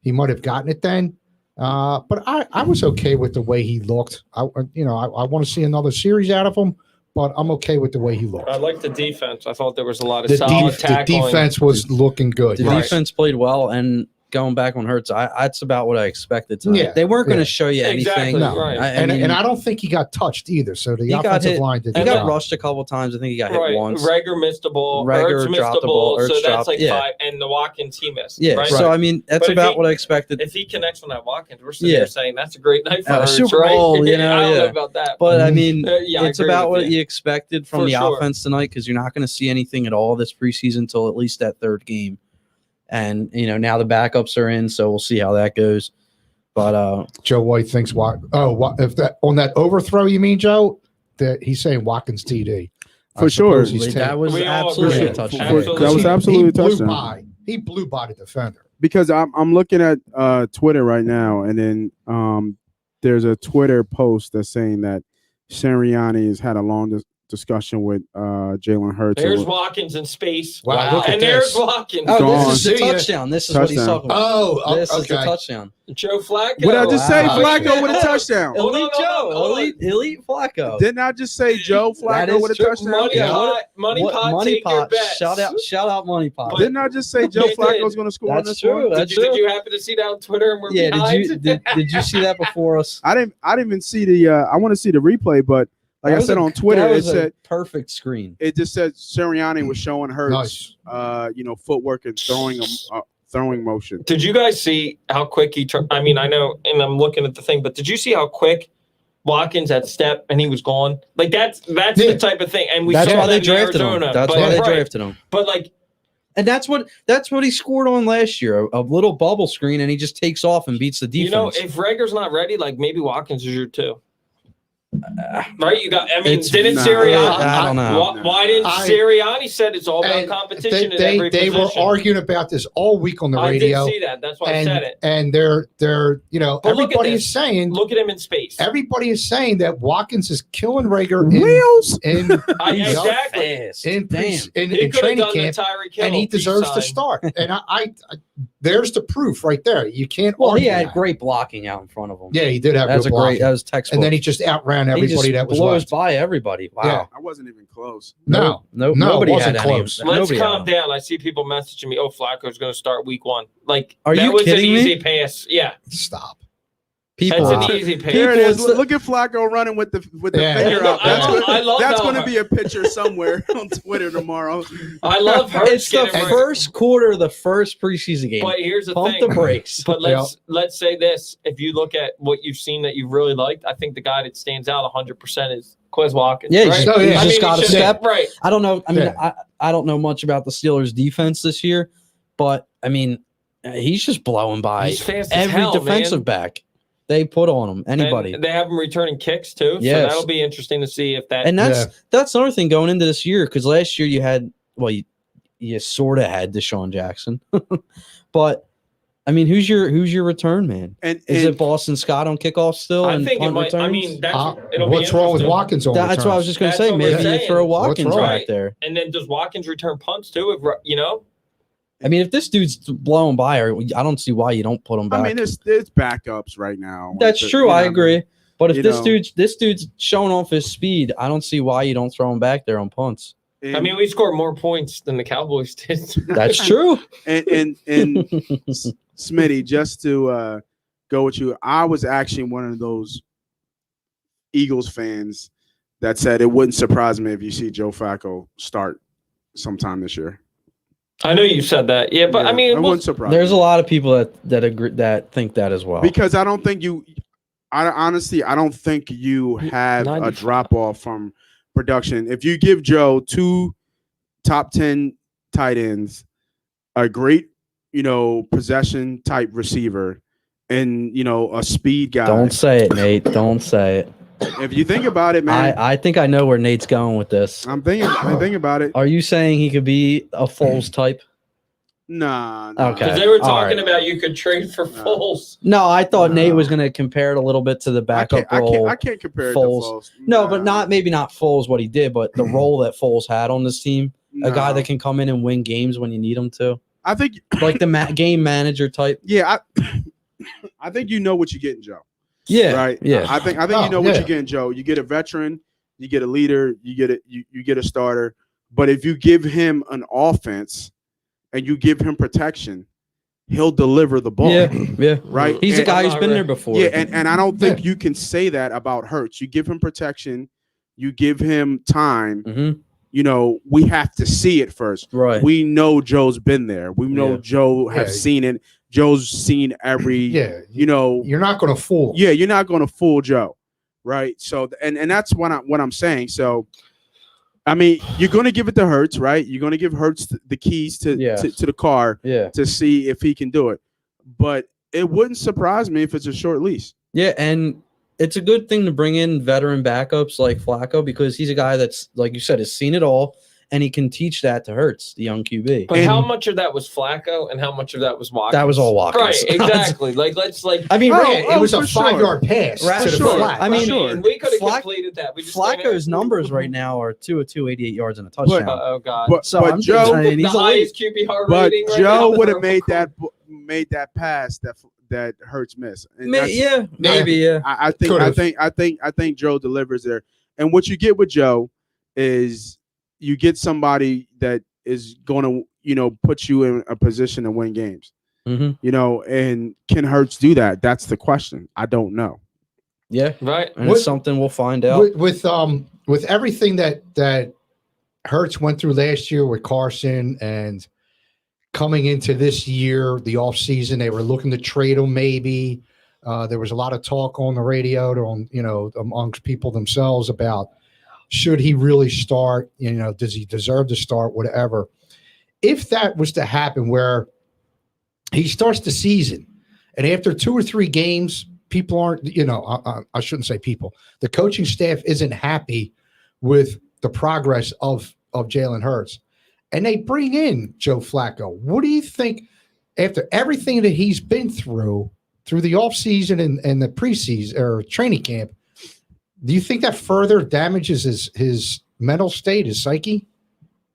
He might have gotten it then. But I was okay with the way he looked. I want to see another series out of him, but I'm okay with the way he looked. I like the defense. I thought there was a lot of solid tackling. The defense was looking good. The defense played well, and going back on Hurts, that's about what I expected tonight. Yeah, they weren't going to show you anything. No. Right. And I don't think he got touched either. So the offensive line did. He got rushed a couple times. I think he got hit once. Reagor missed the ball. Reagor dropped the ball. So that's like 5. And the Watkins he missed. Yeah. Right? So I mean, that's about what I expected. If he connects on that Watkins, we're sitting there saying that's a great night for Hurts, Super Bowl. I don't know about that. But I mean, it's about what you expected from the offense tonight, because you're not going to see anything at all this preseason until at least that third game. And now the backups are in, so we'll see how that goes. But Joe White thinks if that on that overthrow, you mean, Joe? That he's saying Watkins TD for sure. That was absolutely a touchdown. That was absolutely a touchdown. He blew by the defender. Because I'm looking at Twitter right now, and then there's a Twitter post that's saying that Sirianni has had a long discussion with Jalen Hurts. There's Watkins in space. Wow, look at and this. there's Watkins. Oh, Gone. this is the touchdown. This is what he's Touchdown. talking about. Oh, This is the okay. touchdown. Joe Flacco. What did I just say? Wow. Flacco with a touchdown. Hold on, Elite hold on, Joe. hold on. Elite Flacco. Didn't I just say Joe That Flacco is with a true. touchdown? Money Yeah. pot, money What- pot, Money take your pot. bets. Shout out Money Pot. But- Didn't I just say Joe You did. Flacco's going to score on That's this true. one? That's Did true. you happen to see that on Twitter and we're Yeah, behind? did you see that before us? I didn't even see the. I want to see the replay, but like That I was said a- on Twitter, that it was a said perfect screen. it just said Sirianni was showing Hurts, footwork and throwing motion. Did you guys see how quick he turned? I mean, I know, and I'm looking at the thing, but did you see how quick Watkins had stepped and he was gone? Like that's Yeah. the type of thing. And we That's saw why they that in drafted him. Arizona. That's but, why they right. drafted him. But like, And that's what he scored on last year. A little bubble screen, and he just takes off and beats the defense. you know, if Rager's not ready, like maybe Watkins is your two. Right? You got. I mean, It's- didn't nah, Sirianni? I don't know. Why didn't I- Sirianni said it's all about And competition in every they position? were arguing about this all week on the I radio. did see that. That's why I said it. And they're But look at everybody this. is saying Look at him in space. everybody is saying that Watkins is killing Rager Wheels. in Exactly. Fast. in Damn. in He could have training done the camp, Tyreek Hill and he deserves to sign. start. And I there's the proof right there. You can't. Well, he argue had that. great blocking out in front of him. Yeah, he did have That's good a great. blocking. That was textbook. And then he just outran He everybody just that was blows left. by everybody. Wow. Yeah. I wasn't even close. No, no, it nobody wasn't had any of- close. Let's nobody had calm him. down. I see people messaging me, "Oh, Flacco's going to start week 1." Like, Are that you was kidding an me? easy pass. Yeah, Stop. People. that's an easy pass. There it People- is. Look at Flacco running with the Yeah. finger I up. love- I love That's how- going to be a picture somewhere on Twitter tomorrow. I love her. It's the first quarter of the first preseason game. But here's the Pump thing. the brakes. But let's say this: if you look at what you've seen that you've really liked, I think the guy that stands out 100% is Quez Watkins. Yeah, he's right? just- Oh, yeah. he's I just mean, got he to should- step. right. I don't know. I mean, Yeah. I don't know much about the Steelers' defense this year, but I mean, he's just blowing by He's fast as every hell, defensive man. back they put on him. Anybody. And they have him returning kicks too, Yes. so that'll be interesting to see if that. And that's another thing going into this year, because last year you had, well, you sort of had Deshaun Jackson, but I mean, who's your return man? And Is it Boston Scott on kickoff still? I and think it punt might. I returns? mean, it'll What's be wrong with interesting. Watkins on That's what I was just going to That's say. what we're Maybe you saying. throw What's Watkins wrong? back there. And then does Watkins return punts too? If you know, I mean, if this dude's blowing by, I don't see why you don't put him back. I mean, there's backups right now. That's Like, true. you know, I agree. But if you this know. dude's showing off his speed, I don't see why you don't throw him back there on punts. And, I mean, we scored more points than the Cowboys did. That's true. and Smitty, just to go with you, I was actually one of those Eagles fans that said it wouldn't surprise me if you see Joe Flacco start sometime this year. I know you said that, yeah, but I Yeah, mean, it wouldn't surprise There's a me. lot of people that agree that think that as well. Because I don't think I don't think you have a 95. drop off from production. If you give Joe 2 top 10 tight ends, a great, possession type receiver, and a speed guy. Don't say it, Nate. Don't say it. If you think about it, man, I think I know where Nate's going with this. I'm thinking about it. Are you saying he could be a Foles type? Nah. Okay. because they were All talking right. about you could trade for Foles. No, I thought No. Nate was going to compare it a little bit to the backup role. I can't compare Foles. it to Foles. No, but maybe not Foles what he did, but the role that Foles had on this team, a guy No. that can come in and win games when you need him to, I think, like the game manager type. yeah, I think you know what you get in Joe. Yeah, Right. Yeah, I think Oh, you know what yeah. you get in Joe. You get a veteran, you get a leader, you get a starter. But if you give him an offense and you give him protection, he'll deliver the ball. yeah. Right. He's a And- guy who's been there before. Yeah, and I don't think you can say that about Hurts. You give him protection, you give him time. Mhm. We have to see it first. Right. We know Joe's been there. We know Yeah. Joe has Yeah. seen it. Joe's seen every, Yeah, you're not going to fool. yeah, you're not going to fool Joe, right? So, and that's what I'm saying. So, I mean, you're going to give it to Hurts, right? You're going to give Hurts the keys to the car Yeah. to see if he can do it. But it wouldn't surprise me if it's a short lease. Yeah, and it's a good thing to bring in veteran backups like Flacco because he's a guy that's, like you said, has seen it all. and he can teach that to Hurts, the young QB. But how much of that was Flacco and how much of that was Watkins? That was all Watkins. Right, exactly. I mean, it was a for 5-yard pass to the flat. I mean, we could have completed that. We just Flacco's numbers right now are 2 of 2, 88 yards and a touchdown. Oh God! But Joe, the highest QB rating. But Joe would have made that pass that Hurts missed. Maybe. I think Joe delivers there. And what you get with Joe is you get somebody that is going to, put you in a position to win games. And can Hurts do that? That's the question. I don't know. Yeah, right. And it's something we'll find out. With everything that Hurts went through last year with Carson and coming into this year, the offseason, they were looking to trade him maybe. There was a lot of talk on the radio amongst people themselves about should he really start? Does he deserve to start? Whatever. If that was to happen where he starts the season and after 2 or 3 games, people aren't, I shouldn't say people, the coaching staff isn't happy with the progress of Jalen Hurts. And they bring in Joe Flacco. What do you think after everything that he's been through the offseason and the preseason or training camp? Do you think that further damages his mental state, his psyche?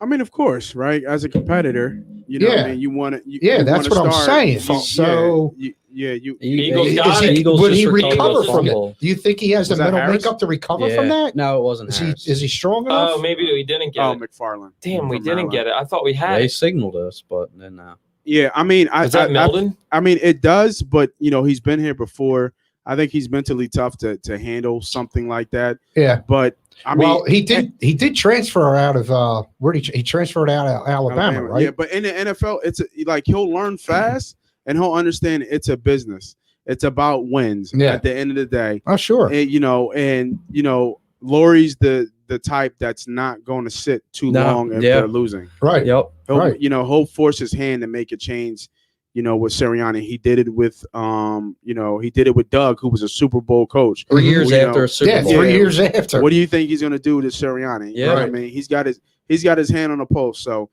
I mean, of course, right? As a competitor, what I mean, you want to. That's what I'm saying. So, Eagles got it. Would he recover from it? Do you think he has the mental makeup to recover from that? No, it wasn't. Is he strong enough? Oh, maybe we didn't get it. McFarland. Damn, we didn't get it. I thought we had They it. signaled us, but then Yeah, I mean, Is that Meldon? I mean, it does, but he's been here before. I think he's mentally tough to handle something like that. Yeah, but I mean, he did transfer out of he transferred out of Alabama, right? Yeah, but in the NFL, it's like he'll learn fast and he'll understand it's a business. It's about wins at the end of the day. Oh, sure. And Laurie's the type that's not going to sit too long if they're losing. Right. Yep. He'll force his hand to make a change. With Sirianni, he did it with he did it with Doug, who was a Super Bowl coach. 3 years after a Super Bowl. 3 years after. What do you think he's going to do to Sirianni? Yeah, I mean, he's got his hand on the pulse. So,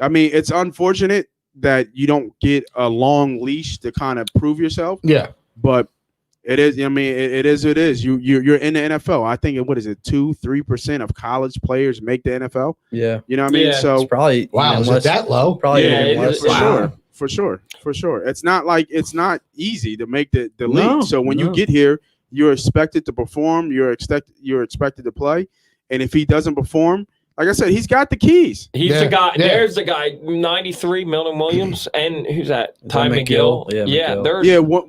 I mean, it's unfortunate that you don't get a long leash to kind of prove yourself. Yeah, but it is. I mean, it is. It is. You're in the NFL. I think what is it? 2-3% of college players make the NFL. Yeah, you know what I mean. Yeah. So it's probably is it that low? Probably For sure. It's not easy to make the league. No, so when you get here, you're expected to perform. You're expected to play. And if he doesn't perform, like I said, he's got the keys. He's the guy. Yeah. There's the guy, 93, Milton Williams, and who's that? Ty McGill.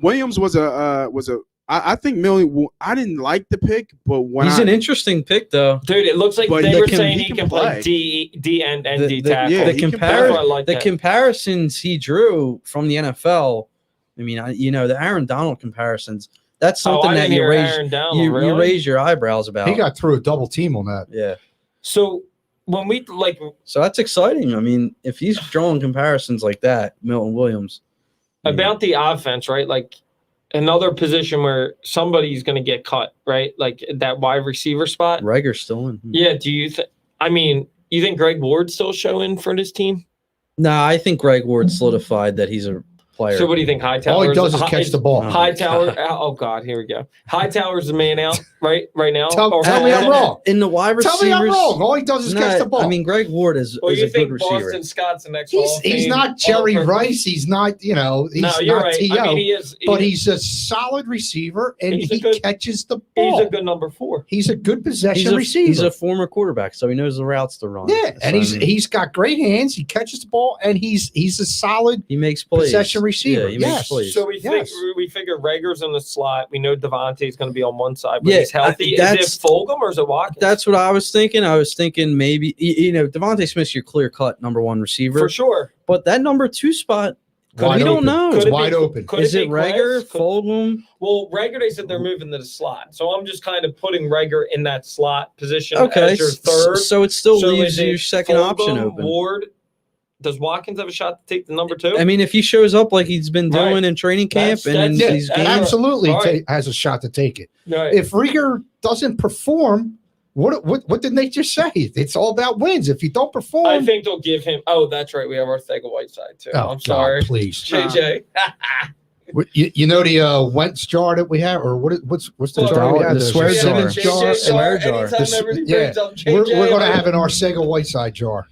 Williams was a. I think Millie. I didn't like the pick, but he's an interesting pick, though, dude. It looks like they were saying he can play D and D tackle. The comparisons he drew from the NFL. I mean, the Aaron Donald comparisons. That's something that you raise your eyebrows about. He got through a double team on that. Yeah. So when we so that's exciting. I mean, if he's drawing comparisons like that, Milton Williams. About the offense, right? Like. Another position where somebody's going to get cut, right? Like that wide receiver spot. Rager's still in. Yeah. Do you you think Greg Ward's still showing for this team? No, I think Greg Ward solidified that he's a player. So what do you think Hightower? All he does is catch the ball. Hightower. Oh God, here we go. Hightower's the man out right now. Tell me I'm wrong. In the wide receivers, tell me I'm wrong. All he does is catch the ball. I mean, Greg Ward is a good receiver. Boston Scott's the next. He's not Jerry Rice. He's not. He's not right. T.O. But he's a solid receiver, and he catches the ball. He's a good number 4. He's a good possession receiver. He's a former quarterback, so he knows the routes to run. Yeah, and he's got great hands. He catches the ball, and he's a solid. He makes plays. Possession receiver. Yeah, he makes plays. So we figure Rager's in the slot. We know Devontae's going to be on one side, but he's healthy. Is it Fulgham or is it Watkins? That's what I was thinking. I was thinking maybe Devontae Smith's your clear cut number 1 receiver for sure. But that number 2 spot, we don't know. It's wide open. Is it Rager, Fulgham? Well, Rager, they said they're moving to the slot, so I'm just kind of putting Rager in that slot position as your third. So it still leaves your second option open. Ward. Does Watkins have a shot to take the number 2? I mean, if he shows up like he's been doing in training camp absolutely has a shot to take it. Right. If Rager doesn't perform, What did Nate just say? It's all about wins. If you don't perform, I think they'll give him. Oh, that's right. We have Arcega-Whiteside too. Oh, I'm sorry, God, please. JJ. You know the Wentz jar that we have, or what's the Well, jar we have? the swear jar. Swear jar. We're going to have an Arcega-Whiteside jar.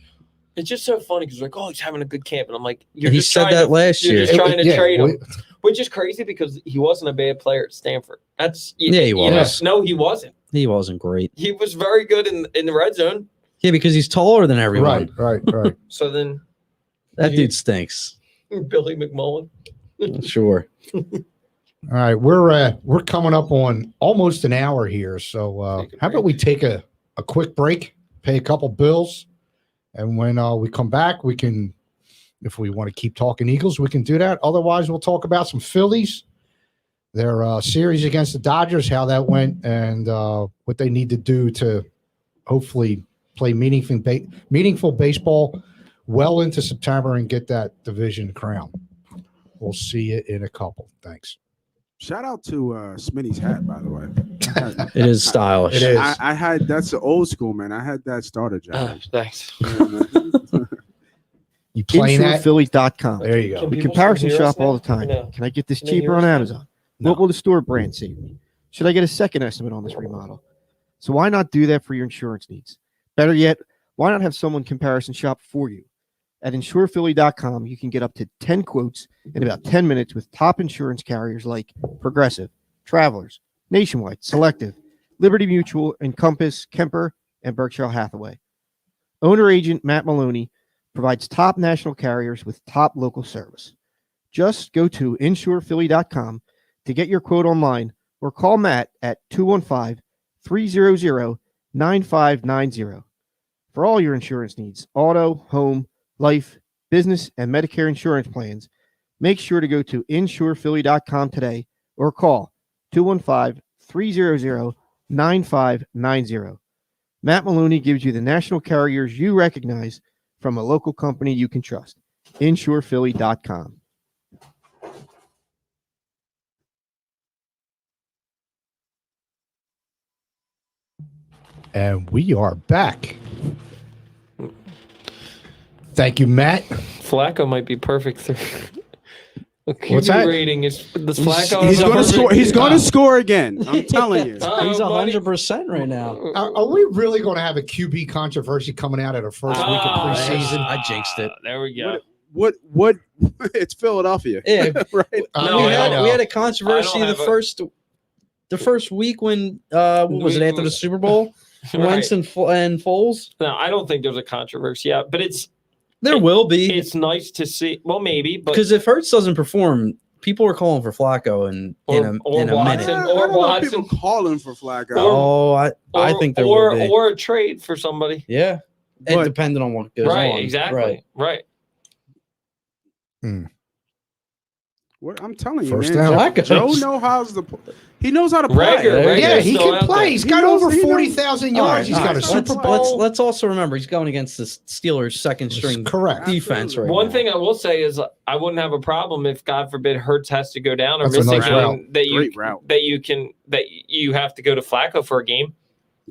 It's just so funny because like, oh, he's having a good camp, and I'm like, He said that last year. You're just trying to trade him, we- which is crazy because he wasn't a bad player at Stanford. He was. No, he wasn't. He wasn't great. He was very good in the red zone. Yeah, because he's taller than everyone. Right. So then That dude stinks. Billy McMullen. Sure. All right, we're coming up on almost an hour here, so how about we take a quick break, pay a couple bills, and when we come back, we can, if we want to keep talking Eagles, we can do that. Otherwise, we'll talk about some Phillies, their series against the Dodgers, how that went, and what they need to do to hopefully play meaningful baseball well into September and get that division crown. We'll see you in a couple. Thanks. Shout out to Smitty's hat, by the way. It is stylish. It is. I had that's the old school, man. I had that starter jacket. Thanks. Yeah, man. You playing that? InsurePhilly.com. There you go. We People comparison still hear us shop all now? the time. No. Can I get this Can they hear cheaper on us now? Amazon? No. What will the store brand save me? Should I get a second estimate on this remodel? So why not do that for your insurance needs? Better yet, why not have someone comparison shop for you? At InsurePhilly.com, you can get up to 10 quotes in about 10 minutes with top insurance carriers like Progressive, Travelers, Nationwide, Selective, Liberty Mutual, Encompass, Kemper, and Berkshire Hathaway. Owner agent Matt Maloney provides top national carriers with top local service. Just go to InsurePhilly.com to get your quote online or call Matt at 215-300-9590. For all your insurance needs, auto, home, life, business, and Medicare insurance plans, make sure to go to InsurePhilly.com today or call 215-300-9590. Matt Maloney gives you the national carriers you recognize from a local company you can trust. InsurePhilly.com. And we are back. Thank you, Matt. Flacco might be perfect. What's that? Rating is this Flacco. He's going to score. He's going to score again. I'm telling you. He's 100% right now. Are we really going to have a QB controversy coming out of the first week of preseason? I jinxed it. There we go. What? It's Philadelphia. Yeah, right. No, we had a controversy I don't the first week when what was it after the Super Bowl? Wentz and Foles. No, I don't think there's a controversy yet, but There will be. it's nice to see. Well, maybe, but Because if Hurts doesn't perform, people are calling for Flacco in a Watson. minute. I don't know Watson. people calling for Flacco. Oh, I think there will be. Or a trade for somebody. Yeah, But- it depending on what goes Right, on. exactly. Right. What I'm telling you, First man. down. Joe he knows how to play. Rager. Yeah, he still can out play. there. He's got knows- over he knows- 40,000 yards. He's got a Super Bowl. Let's also remember he's going against the Steelers' second string Correct. defense right One now. thing I will say is I wouldn't have a problem if, God forbid, Hurts has to go down or That's a miss a nice game route. Great route. that you have to go to Flacco for a game.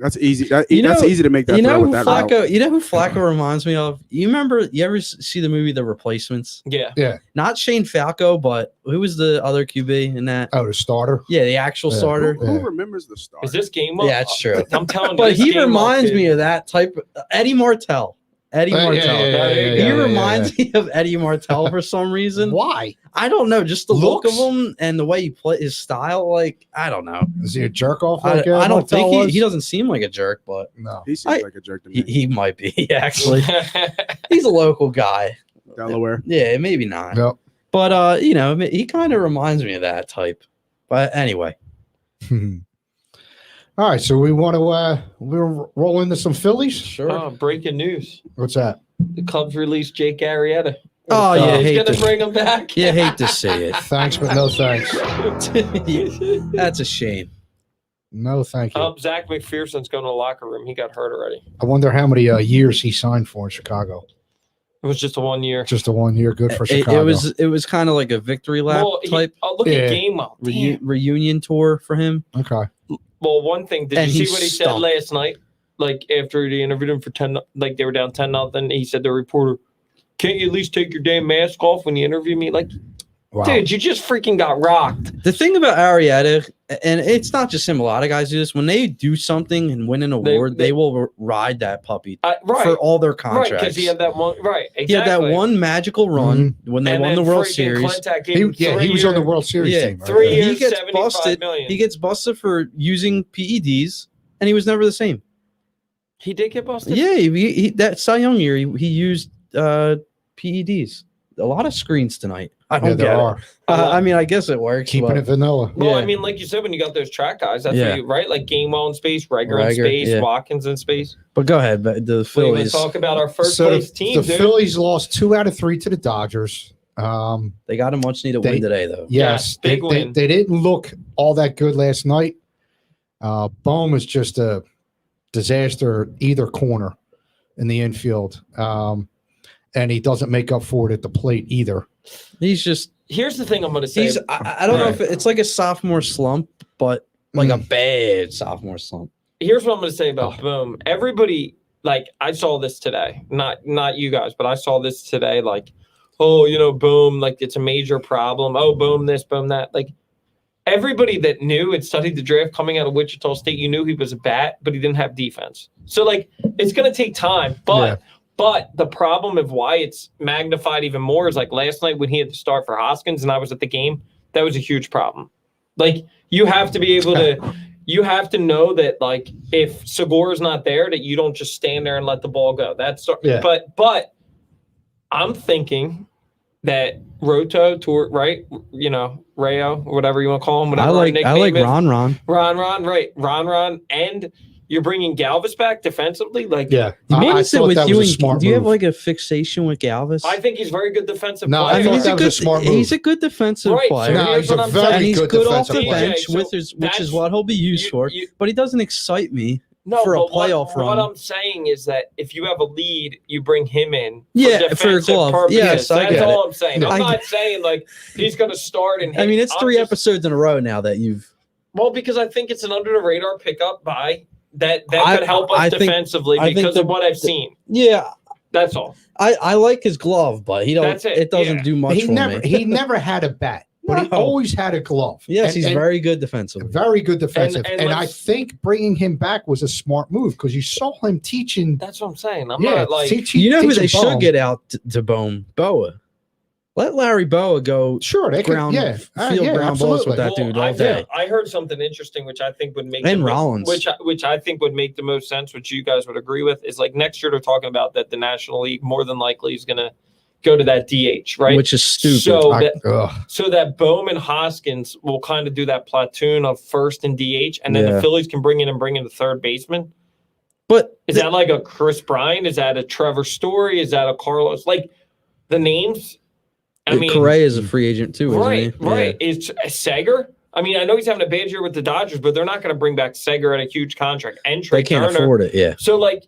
That's easy. That's You know- easy to make that You throw know with who that route. Flacco? You know who Flacco reminds me of? You ever see the movie The Replacements? Yeah. Not Shane Falco, but who was the other QB in that? Oh, the starter. Yeah, the actual Yeah. starter. Who remembers the start? Is this game? Yeah, it's true. I'm telling you. But this he game reminds up, me dude. of that type of Eddie Martell. Eddie Yeah, Martell. yeah, He reminds me of Eddie Martell for some reason. Why? I don't know, just the look of Looks? him and the way he play his style. Like I don't know. Is he a jerk off? I Like don't Martell think was? he doesn't seem like a jerk, but No. He seems I- like a jerk to me. he might be actually. He's a local guy. Delaware. Yeah, maybe not. No. But he kind of reminds me of that type. But anyway, All right, so we want to we'll roll into some Phillies. sure. Oh, breaking news. What's that? The Cubs released Jake Arrieta. Oh, yeah, He's hate going to to- bring him back. You hate to see it. Thanks, but no thanks. That's a shame. No, thank you. Zach McPherson's going to the locker room. He got hurt already. I wonder how many years he signed for in Chicago. It was just a 1 year. Just a 1 year. Good for It Chicago. was kind of like a victory lap type Look Yeah. at Gainwell. Damn. reunion tour for him. Okay. Well, one thing, did And you he see what he said stunk. last night? like after they interviewed him for 10, like they were down 10-0, he said to the reporter, "Can't you at least take your damn mask off when you interview me?" Like, Wow. dude, you just freaking got rocked. The thing about Arrieta, and it's not just him, a lot of guys do this, when they do something and win an award, they will ride that puppy for all their contracts. Right, because he had that one. Right, exactly. He had that one magical run when they won the World Series. He was on the World Series team. Right? 3 years, he gets 75 busted. million. He gets busted for using PEDs, and he was never the same. He did get busted? Yeah, he that Cy Young year, he used PEDs. A lot of screens tonight. I don't get it. I mean, I guess it works. Keeping it vanilla. Well, I mean, like you said, when you got those track guys, that's what you, right? Like Gainwell in space, Rager in space, Watkins in space. But go ahead, but the Phillies. Talk about our first place team. The Phillies lost 2 out of 3 to the Dodgers. They got a much needed win today, though. Yes, big win. They didn't look all that good last night. Bohm is just a disaster at either corner in the infield. And he doesn't make up for it at the plate either. He's just. Here's the thing I'm going to say. I don't know if it's like a sophomore slump, but like a bad sophomore slump. Here's what I'm going to say about Boom. Everybody, like, I saw this today. Not you guys, but I saw this today. Like, oh, you know, Boom, like it's a major problem. Oh, Boom this, Boom that. Like, everybody that knew and studied the draft coming out of Wichita State, you knew he was a bat, but he didn't have defense. So, like, it's going to take time, but. But the problem of why it's magnified even more is like last night when he had to start for Hoskins and I was at the game, that was a huge problem. Like you have to be able to, you have to know that like if Segura's not there, that you don't just stand there and let the ball go. But I'm thinking that right? You know, Rayo, whatever you want to call him. I like Ron. Ron, and you're bringing Galvis back defensively, like I thought that was a smart move. Do you have like a fixation with Galvis? I think he's very good defensive. No, player. I thought that was a smart move. He's a good defensive player. No, he's a very good off the defensive player. bench, which is what he'll be used for. But he doesn't excite me for a playoff run. What I'm saying is that if you have a lead, you bring him in. For a glove. Purposes. Yes, I get That's all it. I'm saying. I'm not saying like he's going to start and. I mean, it's 3 episodes in a row now that you've. Well, because I think it's an under the radar pickup by. That could help us defensively because of what I've seen. Yeah, that's all. I like his glove, but he don't. It doesn't do much for me. He never had a bat, but he always had a glove. Yes, he's very good defensively. Very good defensive, and I think bringing him back was a smart move because you saw him teaching. That's what I'm saying. I'm not like you know who they should get out to Bohm? Boa. Let Larry Boa go. Sure, they ground balls with that dude all day. I heard something interesting, which I think would make Rollins, which I think would make the most sense, which you guys would agree with, is like next year they're talking about that the National League more than likely is going to go to that DH, right? Which is stupid. So that Bohm and Hoskins will kind of do that platoon of first and DH, and then the Phillies can bring in the third baseman. But is that like a Chris Bryant? Is that a Trevor Story? Is that a Carlos? Like the names. I mean, Correa is a free agent too, right? Isn't he? Right. Is Seager? I mean, I know he's having a bad year with the Dodgers, but they're not going to bring back Seager at a huge contract. And Trey they can't Turner. afford it. Yeah. So like,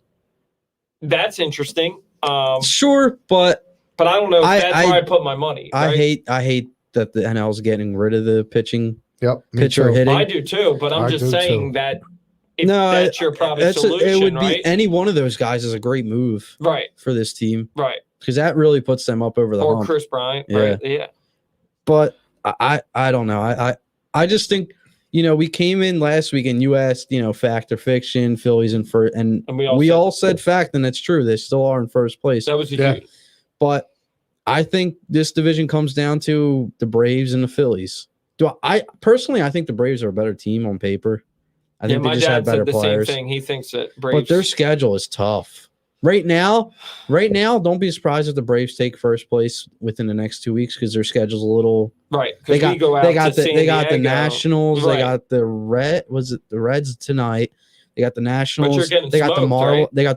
that's interesting. Sure, but I don't know. If that's where I put my money. Right? I hate that the NL is getting rid of the pitching. Pitcher hitting. I do too, but I'm just saying that. That's your probably solution. It would right? be any one of those guys is a great move, right, for this team, right. Because that really puts them up over the hump. Or Chris Bryant, right? Yeah. But I don't know. I just think, you know, we came in last week and you asked, you know, fact or fiction, Phillies in first, and we all said fact, and it's true. They still are in first place. That was huge. But I think this division comes down to the Braves and the Phillies. I think the Braves are a better team on paper. I think they just have better players. Same thing. He thinks that Braves, but their schedule is tough. Right now, don't be surprised if the Braves take first place within the next 2 weeks because their schedule's a little right. They got the Nationals. Right. They got the Reds tonight. They got the Nationals. They got the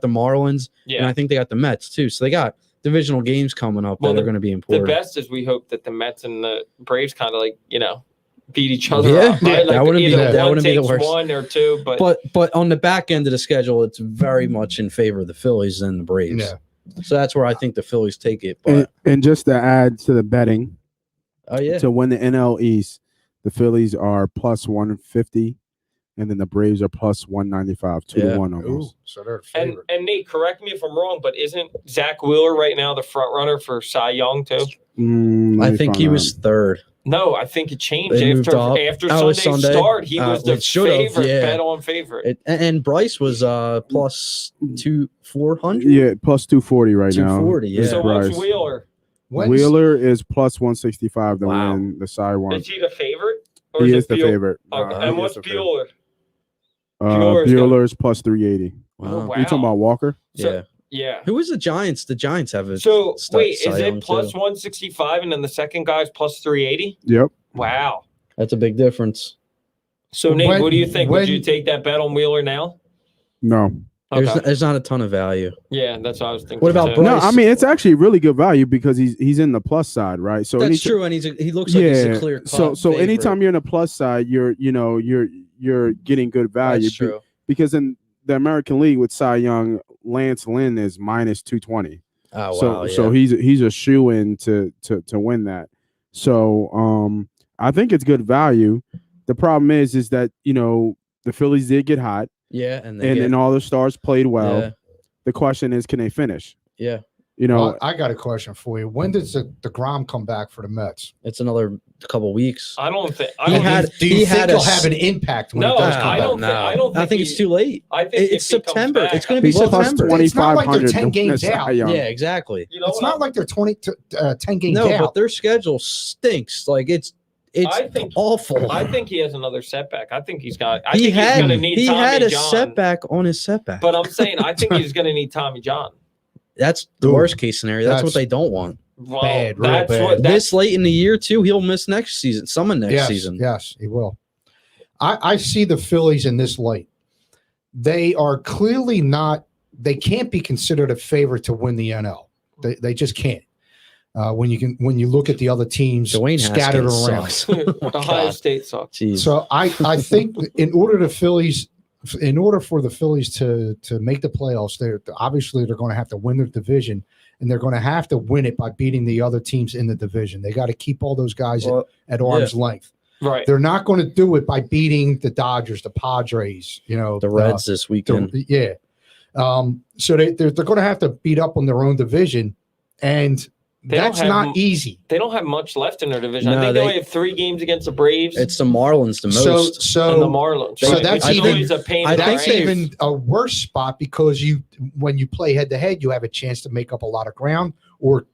Marlins. Yeah. And I think they got the Mets too. So they got divisional games coming up that are going to be important. The best is we hope that the Mets and the Braves kind of like, you know, beat each other up. Right? Yeah, like that wouldn't be the worst. One or two, but on the back end of the schedule, it's very much in favor of the Phillies than the Braves. Yeah. So that's where I think the Phillies take it. But and just to add to the betting, to win the NL East, the Phillies are plus 150. and then the Braves are plus 195, 2-1 almost. Ooh, so they're a favorite. And Nate, correct me if I'm wrong, but isn't Zach Wheeler right now the front runner for Cy Young too? I think he was third. No, I think it changed They moved up. after Sunday start. He was the favorite, yeah. bet on favorite. And Bryce was plus 400. Yeah, plus 240 right now. 240. Yeah. So what's Wheeler? Wheeler is plus 165 to Wow. win the Cy one. Is he the favorite? Or He is is the favorite. Okay. He And is what's the favorite. Bueller? Bueller's plus 380. Oh, wow. You talking about Walker? So, yeah. Who was the Giants? The Giants have it. So wait, is it plus 165 and then the second guy's plus 380? Yep. Wow. That's a big difference. So Nate, what do you think? Would you take that bet on Wheeler now? No. Okay. There's not a ton of value. Yeah, that's what I was thinking. What about too. Bryce? No, I mean it's actually really good value because he's in the plus side, right? So That's true, and he looks like he's a clear cut. So anytime you're in the plus side, you're getting good value. That's true. Because in the American League with Cy Young, Lance Lynn is minus 220. Oh wow! So he's a shoe-in to win that. So I think it's good value. The problem is that the Phillies did get hot. Yeah, and all the stars played well. Yeah. The question is, can they finish? Yeah. I got a question for you. When does the Grom come back for the Mets? It's another couple weeks. I don't think. Do you think he'll have an impact when it does come I back? don't think. I don't think. I think it's too late. I think it's September. It's going to be He's plus September. It's not like they're 2,500 10 games to win a out. Cy Young. Yeah, exactly. You know It's not like they're 10 games No, out. but their schedule stinks. Like it's I think awful. I think he has another setback. I think he's got. He he's going to need. he Tommy had a John, setback on his setback. But I'm saying I think he's going to need Tommy John. That's the worst case scenario. That's what they don't want. Well, Bad, real that's bad. what. This late in the year too, he'll miss next season. Some of next season. Yes, he will. I see the Phillies in this light. They are clearly not. They can't be considered a favorite to win the NL. They just can't. When you look at the other teams Dwayne scattered Haskins around. sucks. Oh, Ohio God. State sucks. Jeez. So I think in order for the Phillies to make the playoffs, they're going to have to win their division, and they're going to have to win it by beating the other teams in the division. They got to keep all those guys at arm's length. Right. They're not going to do it by beating the Dodgers, the Padres, the Reds this weekend. So they're going to have to beat up on their own division, and that's not easy. They don't have much left in their division. No, I think they only have 3 games against the Braves. It's the Marlins the most. And the Marlins. So right, that's which is even always a pain. that's even a worse spot because when you play head to head, you have a chance to make up a lot of ground or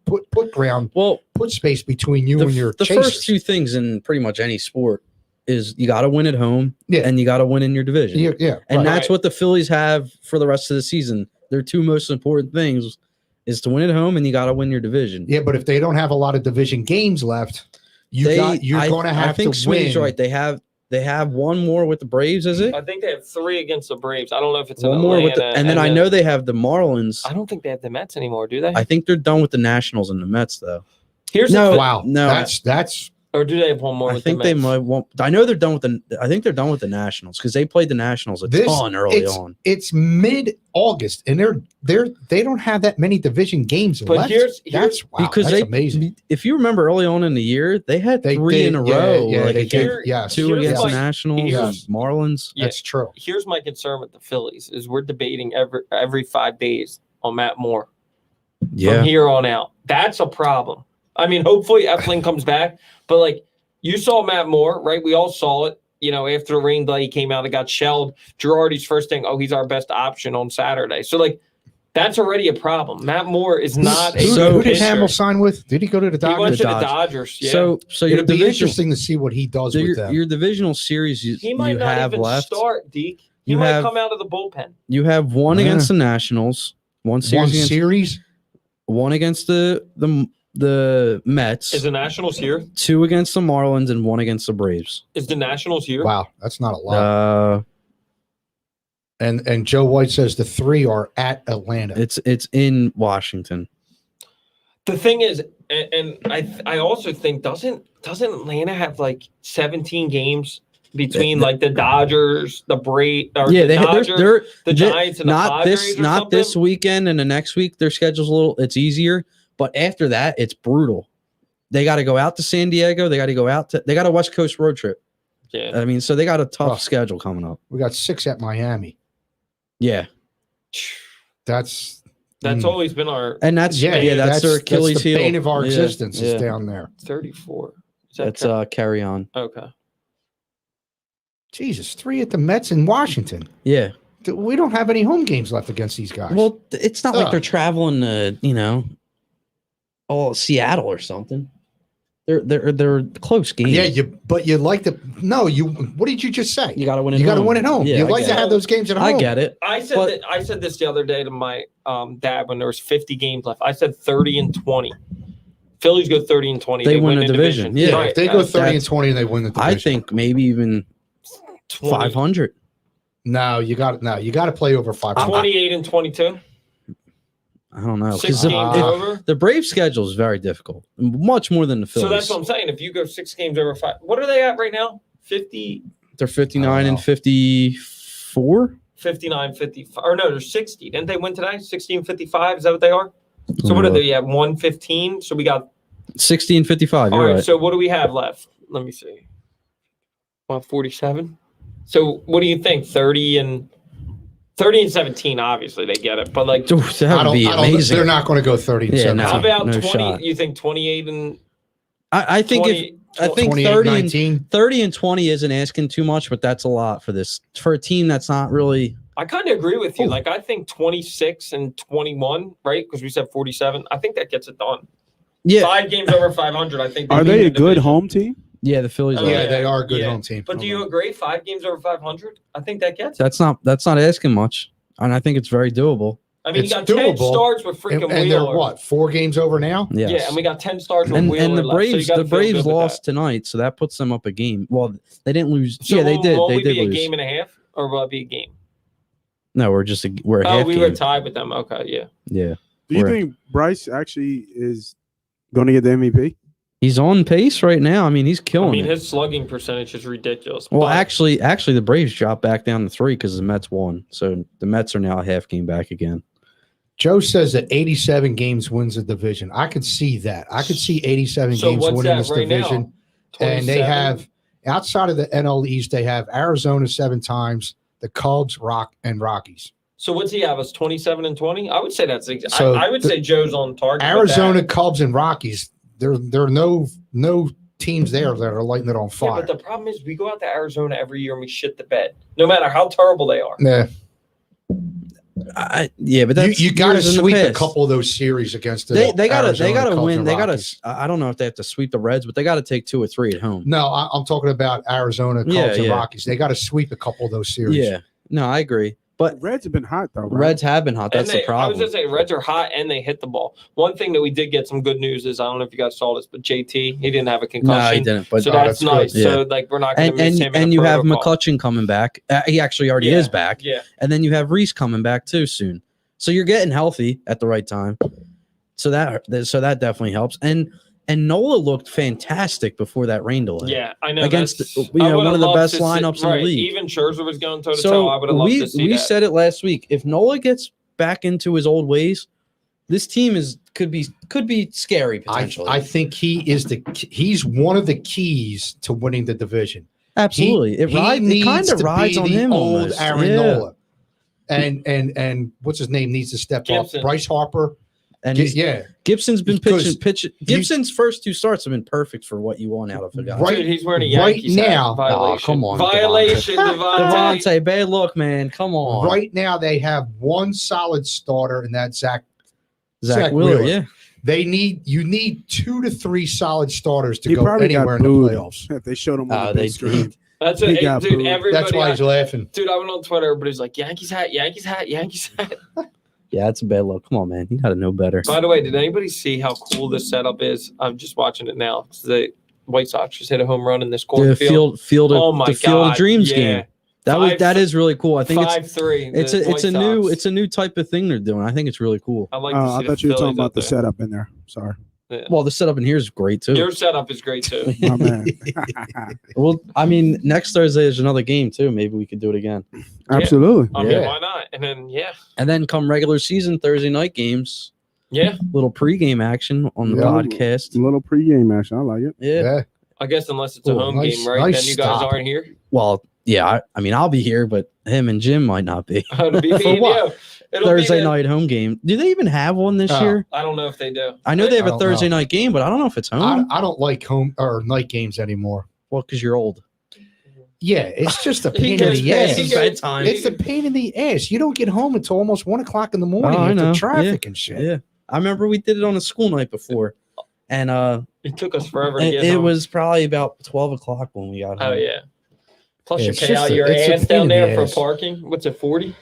put space between you and your the chasers. first 2 things in pretty much any sport is you got to win at home and you got to win in your division. And that's what the Phillies have for the rest of the season. Their 2 most important things is to win at home and you got to win your division. Yeah, but if they don't have a lot of division games left, you're going to have to win. Sweeney's right. They have 1 more with the Braves, is it? I think they have 3 against the Braves. I don't know if it's 1 more with and then I know they have the Marlins. I don't think they have the Mets anymore, do they? I think they're done with the Nationals and the Mets though. That's or do they have 1 more? I with think the they Mets? might want. I know they're done with I think they're done with the Nationals because they played the Nationals a ton early on. It's mid-August, and they don't have that many division games But left. that's because that's amazing. If you remember early on in the year, they had 3 in a row. They did. Yes, 2 against the Nationals, Marlins. Yeah. That's true. Here's my concern with the Phillies is we're debating every 5 days on Matt Moore. From here on out. That's a problem. I mean, hopefully Eflin comes back, but like you saw Matt Moore, right? We all saw it. After the rain delay, he came out and got shelled. Girardi's first thing, he's our best option on Saturday. So like that's already a problem. Matt Moore is not who did Hamill sign with? Did he go to the Dodgers? He went to the Dodgers. Yeah. So it'll be interesting to see what he does with them. Your divisional series he might not have even left. Start, Deke. He might come out of the bullpen. You have 1 against the Nationals, 1 series. 1 against the Mets. Is the Nationals here? 2 against the Marlins and 1 against the Braves. Is the Nationals here? Wow, that's not a lot. And Joe White says the 3 are at Atlanta. It's in Washington. The thing is, and I also think doesn't Atlanta have like 17 games between like the Dodgers, the Braves, the Dodgers, the Giants, and the Padres? Not this weekend and the next week. Their schedule's it's easier. But after that, it's brutal. They got to go out to San Diego. They got to go they got a West Coast road trip. Yeah. I mean, so they got a tough schedule coming up. We got 6 at Miami. Yeah. That's always been our And that's that's their Achilles that's the heel. bane of our existence is down there. 34. That's carry on. Okay. Jesus, 3 at the Mets in Washington. Yeah. We don't have any home games left against these guys. Well, it's not like they're traveling to, Seattle or something. They're close games. Yeah, but you like to what did you just say? You got to win. You got to win at home. Yeah, you like to have those games at home. I get it. I said this the other day to my dad when there was 50 games left. I said 30 and 20. Phillies go 30 and 20. They win the division. Yeah, right. If they go 30 and 20 and they win the division. I think maybe even 500. No, you got to play over 500. 28 and 22. I don't know. 6 games over. The Braves schedule is very difficult, much more than the Phillies. So that's what I'm saying. If you go 6 games over 5, what are they at right now? 50. They're 59 and 54. 59, 55. Or no, they're 60. Didn't they win today? 60 and 55. Is that what they are? So what are they at? 115. So we got 60 and 55. All right. So what do we have left? Let me see. 147. So what do you think? 30 and 17, obviously they get it, but like that would be amazing. They're not going to go 30 and 17. How about 20? Shot. You think 28 and I think 20, I think 30 and 20 isn't asking too much, but that's a lot for a team that's not really. I kind of agree with you. Like I think 26 and 21, right? Because we said 47. I think that gets it done. Yeah, 5 games over 500. I think. Are they a good home team? Yeah, the Phillies. Yeah, they are a good home team. But do you agree? 5 games over 500? I think that gets it. That's not asking much, and I think it's very doable. I mean, It's you got 10 doable. starts with freaking and they're Wheeler. what, 4 games over now? Yes. Yeah, and we got 10 starts with Wheeler and the left, Braves, so the Braves lost tonight, so that puts them up a game. Well, they didn't lose. So yeah, they did. Will They we did be lose. a game and a half, or will it be a game? No, we're a half we game. were tied with them. Okay, yeah. Yeah. Do you think Bryce actually is going to get the MVP? He's on pace right now. I mean, he's killing it. His slugging percentage is ridiculous. Well, actually, the Braves dropped back down to 3 because the Mets won. So the Mets are now a half game back again. Joe says that 87 games wins the division. I could see that. I could see 87 games winning this division. And they have, outside of the NL East, they have Arizona 7 times, the Cubs, Rockies. So what's he have? Us 27 and 20? I would say that's. So I would say Joe's on target. Arizona, Cubs, and Rockies. There are no teams there that are lighting it on fire. Yeah, but the problem is we go out to Arizona every year and we shit the bed, no matter how terrible they are. Yeah. But that's you got to sweep a couple of those series against the they got to win. They got Rockies. to. I don't know if they have to sweep the Reds, but they got to take 2 or 3 at home. No, I'm talking about Arizona, Cubs, and Rockies. They got to sweep a couple of those series. Yeah, no, I agree. But Reds have been hot though. Right? Reds have been hot. That's the problem. I was just saying, Reds are hot and they hit the ball. One thing that we did get some good news is I don't know if you guys saw this, but JT he didn't have a concussion. No, he didn't. But so that's nice. Good. So Yeah. like we're not going to miss him. And you have McCutcheon coming back. He actually already is back. Yeah. And then you have Reese coming back too soon. So you're getting healthy at the right time. So that definitely helps. And Nola looked fantastic before that rain delay. Yeah, I know. Against one of the best lineups in the league. Even Scherzer was going toe to toe. I would have loved to see that. We said it last week. If Nola gets back into his old ways, this team could be scary potentially. I think he's one of the keys to winning the division. Absolutely, it kind of rides on him. Old almost. Aaron Nola, and what's his name needs to step Gibson. up. Bryce Harper. And Gibson's been pitching. Gibson's first 2 starts have been perfect for what you want out of a guy. Right, dude, he's wearing a Yankees right now. violation. Oh, come on, violation, Devontae. Devontae, bad look, man. Come on. Right now, they have one solid starter, and that's Zach Wheeler. Yeah, you need 2 to 3 solid starters to he go anywhere in the playoffs. If they showed him on the they big screen. That's He it, got dude. booed. Everybody, That's why he's laughing. Dude, I went on Twitter. Everybody's like, Yankees hat, Yankees hat, Yankees hat. yeah, that's a bad look. Come on, man. You got to know better. By the way, did anybody see how cool this setup is? I'm just watching it now. The White Sox just hit a home run in this The cornfield. field Oh my the Field God, of Dreams yeah. game. That is really cool. I think 5-3. it's a new type of thing they're doing. I think it's really cool. I like. I thought you were talking about the setup in there. Sorry. Yeah. Well, the setup in here is great too. Your setup is great too. My man. Well, I mean, next Thursday is another game too. Maybe we could do it again. Absolutely. I mean, Yeah. why not? And then And then come regular season Thursday night games. yeah. Little pregame action on the podcast. A little pregame action. I like it. Yeah. I guess unless it's a home game, right? Then you guys aren't here. Well, yeah. I mean, I'll be here, but him and Jim might not be. It'll be For what? Thursday night home game. Do they even have one this year? I don't know if they do. I know they have a Thursday night game, but I don't know if it's home. I don't like home or night games anymore. Well, because you're old. Yeah, it's just a pain in the ass. Bedtime. It's a pain in the ass. You don't get home until almost 1 o'clock in the morning with the traffic and shit. Yeah, I remember we did it on a school night before, and it took us forever to get home. It was probably about 12 o'clock when we got home. Oh yeah. Plus you pay out your ass down there for parking. What's it, 40,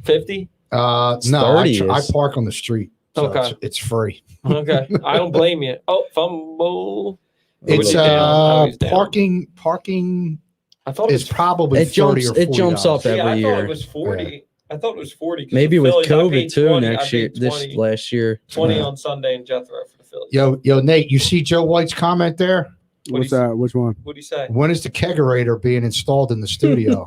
50? No, 30 I park on the street. So okay, it's free. Okay, I don't blame you. Oh, fumble. It's parking. I thought it was probably it jumps. $30 or $40. It jumps up every year. I thought it was 40. Yeah. I thought it was 40. Maybe with Phillies, COVID too 20, next year. 20, Last year. 20 on Sunday in Jethro for the Phillies. Yo, Nate, you see Joe White's comment there? What's that? Which one? What do you say? When is the kegerator being installed in the studio?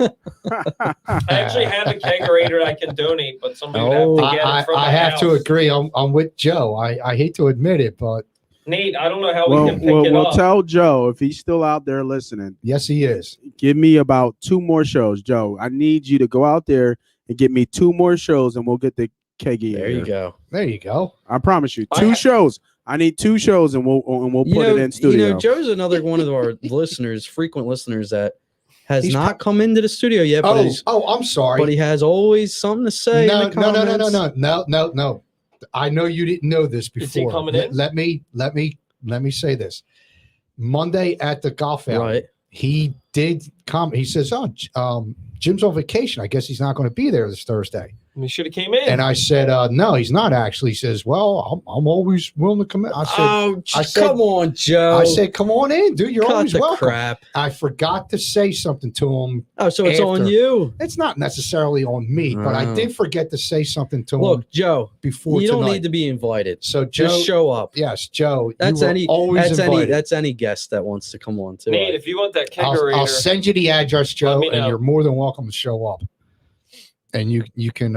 I actually have a kegerator I can donate, but somebody would have to get it from I the have house. to agree. I'm with Joe. I hate to admit it, but Nate, I don't know how we can pick it we'll up. Tell Joe if he's still out there listening. Yes, he is. Give me about 2 more shows, Joe. I need you to go out there and get me 2 more shows, and we'll get the keggy. There you go. There you go. I promise you, 2 shows. I need 2 shows, and we'll put it in studio. Joe's another one of our listeners, frequent listeners that has not come into the studio yet. But I'm sorry. But he has always something to say. No. I know you didn't know this before. Is he coming in? Let me say this. Monday at the golf outing, Right. he did come. He says, Jim's on vacation. I guess he's not going to be there this Thursday. We should have came in. And I said, no, he's not actually. He says, well, I'm always willing to come in. I said, come on, Joe. I said, come on in, dude. You're Cut always the welcome. crap. I forgot to say something to him. Oh, so it's on after. you. It's not necessarily on me, but I did forget to say something to him. Look, Joe, before you tonight. don't need to be invited. So Joe, just show up. Yes, Joe. That's always invited. That's any guest that wants to come on too. Nate, if you want that kegerator, I'll send you the address, Joe, Let me know. and you're more than welcome to show up. And you can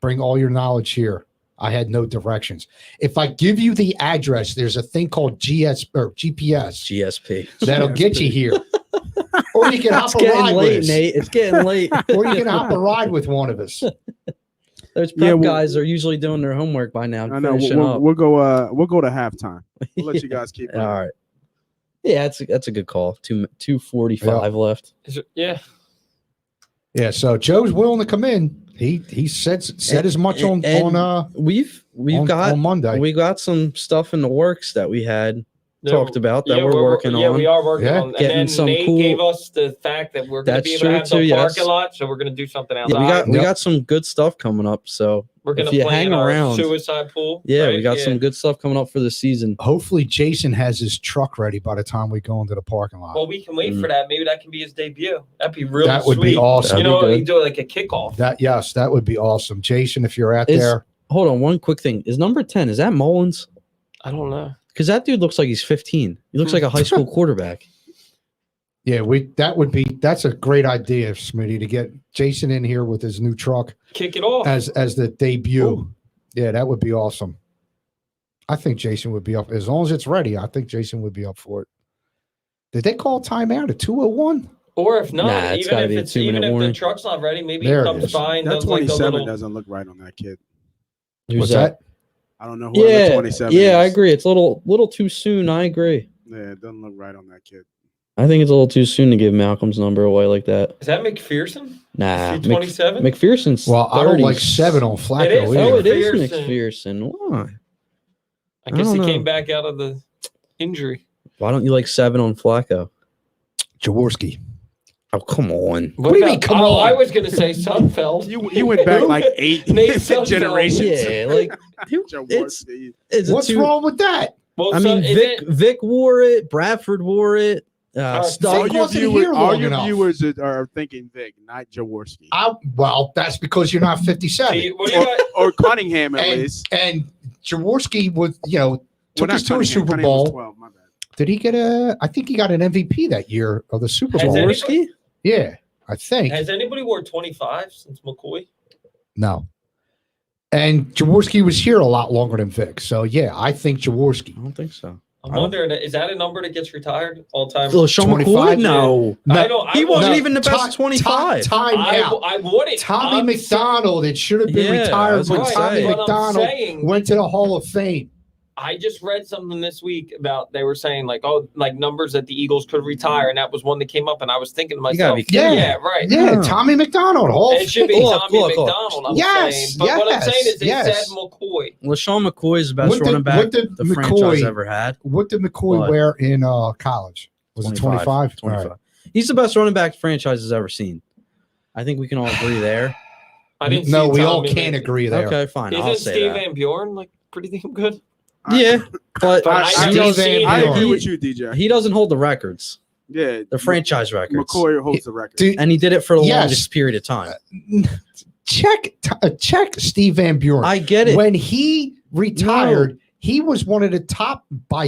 bring all your knowledge here. I had no directions. If I give you the address, there's a thing called GPS GSP that'll get you here. Or you can hop a ride with us. Nate. It's getting late. Or you can hop a ride with one of us. Those prep guys are usually doing their homework by now. I know. We'll go to halftime. We'll let you guys keep it. All right. Yeah, that's a good call. 2:45 left. Yeah. Yeah, so Joe's willing to come in. He said as much on Monday. We got some stuff in the works that we had talked about that we're working on. Yeah, we are working on. And getting then some Nate cool. gave us the fact that we're going to be able to have the parking lot, so we're going to do something outside. Yeah, we got some good stuff coming up. So we're going if to you play hang in our around, suicide pool. Yeah, we got some good stuff coming up for the season. Hopefully, Jason has his truck ready by the time we go into the parking lot. Well, we can wait for that. Maybe that can be his debut. That'd be really That would sweet. be awesome. You know, you do like a kickoff. That would be awesome. Jason, if you're out there. Hold on, one quick thing. Is number 10, is that Mullins? I don't know. Because that dude looks like he's 15. He looks like a high school quarterback. Yeah, that's a great idea, Smitty, to get Jason in here with his new truck. Kick it off. As the debut. Ooh. Yeah, that would be awesome. I think Jason would be up. As long as it's ready, I think Jason would be up for it. Did they call timeout at 2:01? Or if not, even if warning. the truck's not ready, maybe There he comes by and that does 27 like a little. doesn't look right on that kid. What's that? I don't know who 27 is. Yeah, I agree. It's a little too soon. I agree. Yeah, it doesn't look right on that kid. I think it's a little too soon to give Malcolm's number away like that. Is that McPherson? Nah, Is he 27? McPherson's. Well, 30s. I don't like 7 on Flacco. It is. Oh, it McPherson. is McPherson. Why? I guess he don't came know. back out of the injury. Why don't you like 7 on Flacco? Jaworski. Oh, come on. What do you mean, come on? I was going to say Sudfeld. You went back like 8 Nate Sudfeld. generations. Yeah, like it's What's wrong with that? Well, I mean, Vic wore it. Bradford wore it. All your viewers are thinking Vic, not Jaworski. Well, that's because you're not 57. Or Cunningham, at least. And Jaworski was, took us to a Cunningham. Super Cunningham Bowl. was 12, my bad. Did he get I think he got an MVP that year of the Super Bowl. Jaworski? Yeah, I think. Has anybody wore 25 since McCoy? No. And Jaworski was here a lot longer than Vic. So, yeah, I think Jaworski. I don't think so. I'm wondering, is that a number that gets retired all time? Sean McCoy? No. He wasn't even the best 25. Time out. I wouldn't. Tommy McDonald. It should have been retired when Tommy McDonald went to the Hall of Fame. I just read something this week about they were saying like numbers that the Eagles could retire, and that was one that came up, and I was thinking to myself, right. Yeah, Tommy McDonald. It should be Tommy McDonald. I'm saying. But what I'm saying is they said McCoy. LaShawn McCoy is the best running back the franchise ever had. What did McCoy wear in college? Was it 25? 25. Right. He's the best running back the franchise has ever seen. I think we can all agree there. I didn't. No, we all can't agree there. Okay, fine. Isn't Steve Van Buren like pretty damn good? Yeah, but I agree with you, DJ. He doesn't hold the records. Yeah, the franchise records. McCoy holds the record, and he did it for the longest period of time. Check Steve Van Buren. I get it. When he retired, he was one of the top by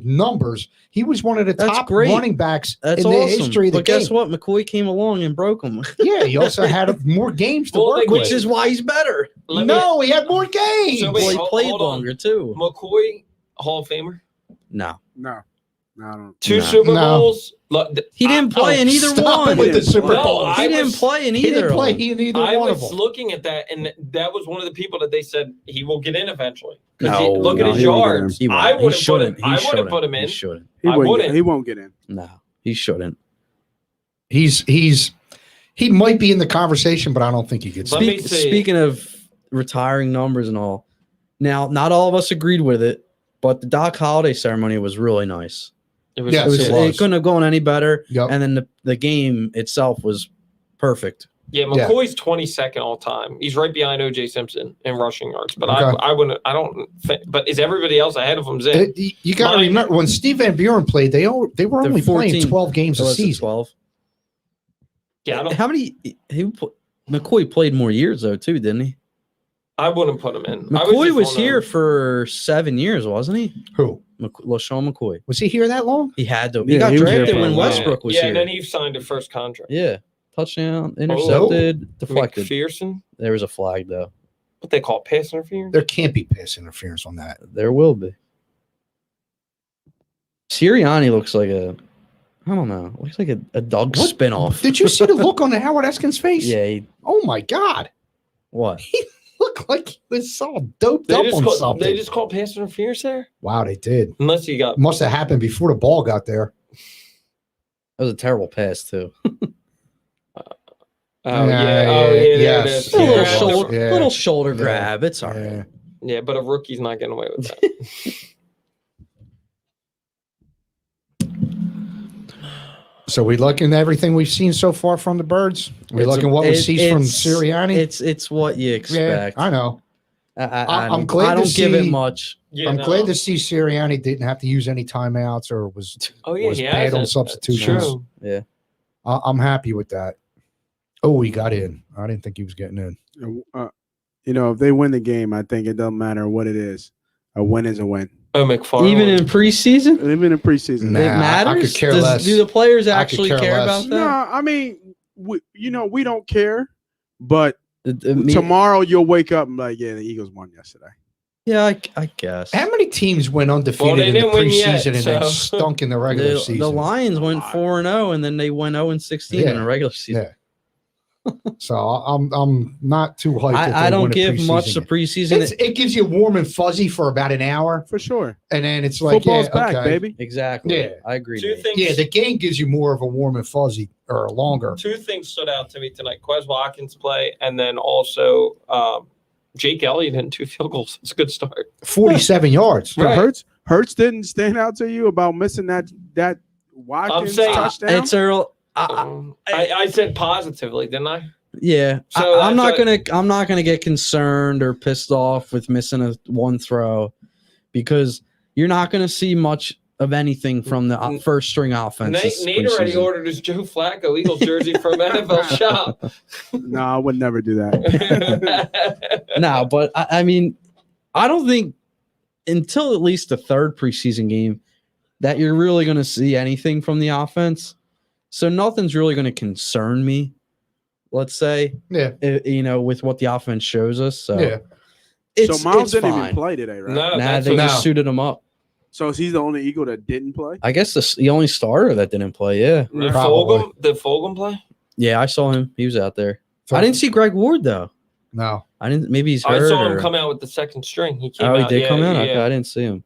numbers. He was one of the top running backs in the history of the game. But guess what? McCoy came along and broke him. Yeah, he also had more games to work with. Which is why he's better. He had more games. So he played longer, too. McCoy, Hall of Famer? No. Two Super Bowls? He didn't play in either one. With the Super Bowl. He didn't play in either one. I was looking at that, and that was one of the people that they said he will get in eventually. No, look at his yards. I wouldn't put him. I wouldn't put him in. He shouldn't. I wouldn't. He won't get in. No, he shouldn't. He might be in the conversation, but I don't think he gets. Speaking of retiring numbers and all, now not all of us agreed with it, but the Doc Holliday ceremony was really nice. It couldn't have gone any better. Yep. And then the game itself was perfect. Yeah, McCoy's 22nd all time. He's right behind O.J. Simpson in rushing yards. But I wouldn't. I don't think. But is everybody else ahead of him? You got to remember when Steve Van Buren played, they were only playing 12 games a season. 12. Yeah. How many? McCoy played more years though too, didn't he? I wouldn't put him in. McCoy was here for 7 years, wasn't he? Who? LaShawn McCoy. Was he here that long? He had to. He got drafted when Westbrook was here. Yeah, and then he signed a first contract. Yeah. Touchdown, intercepted, deflected. McPherson? There was a flag, though. What they call pass interference? There can't be pass interference on that. There will be. Sirianni looks like I don't know. Looks like a Doug spinoff. Did you see the look on the Howard Eskin's face? Yeah. Oh, my God. What? He looked like he was so doped up on something. They just called pass interference there? Wow, they did. Unless you got... Must have happened before the ball got there. That was a terrible pass, too. Yes. Little shoulder grab. It's all right. Yeah, but a rookie's not getting away with that. So we looking at everything we've seen so far from the Birds? We looking what we see from Sirianni? It's what you expect. Yeah, I know. I'm glad I don't give it much. I'm glad to see Sirianni didn't have to use any timeouts or was bad on substitutions. True. Yeah, I'm happy with that. Oh, he got in. I didn't think he was getting in. If they win the game, I think it doesn't matter what it is. A win is a win. Oh, McFarland. Even in preseason? Even in preseason. Nah, it matters? I could care less. Do the players actually care about that? No, I mean, we don't care. But tomorrow you'll wake up and be like, yeah, the Eagles won yesterday. Yeah, I guess. How many teams went undefeated in the preseason and then stunk in the regular season? The Lions went 4-0 and then they went 0-16 in the regular season. Yeah. So I'm not too hyped. I don't give much to preseason. It gives you warm and fuzzy for about an hour, for sure, and then it's like football's back, baby. Exactly. Yeah, I agree. The game gives you more of a warm and fuzzy or longer. Two things stood out to me tonight: Quez Watkins' play, and then also Jake Elliott hitting 2 field goals. It's a good start. 47 yards. Right. Hurts didn't stand out to you about missing that Watkins touchdown. It's Earl. I said positively, didn't I? Yeah. So I'm not gonna get concerned or pissed off with missing one throw because you're not gonna see much of anything from the first string offense. Nate already ordered his Joe Flacco Eagles jersey from NFL Shop. No, I would never do that. No, but I mean, I don't think until at least the third preseason game that you're really going to see anything from the offense. So nothing's really going to concern me, let's say. Yeah. With what the offense shows us. So yeah. So Miles didn't even play today, right? No, they just suited him up. So he's the only Eagle that didn't play? I guess the only starter that didn't play. Yeah. Did Probably. Fulgham play? Yeah, I saw him. He was out there. I didn't see Greg Ward though. No. I didn't. Maybe he's I hurt. saw him come out with the second string. He came Oh, he out. did come out. Yeah. Okay, I didn't see him.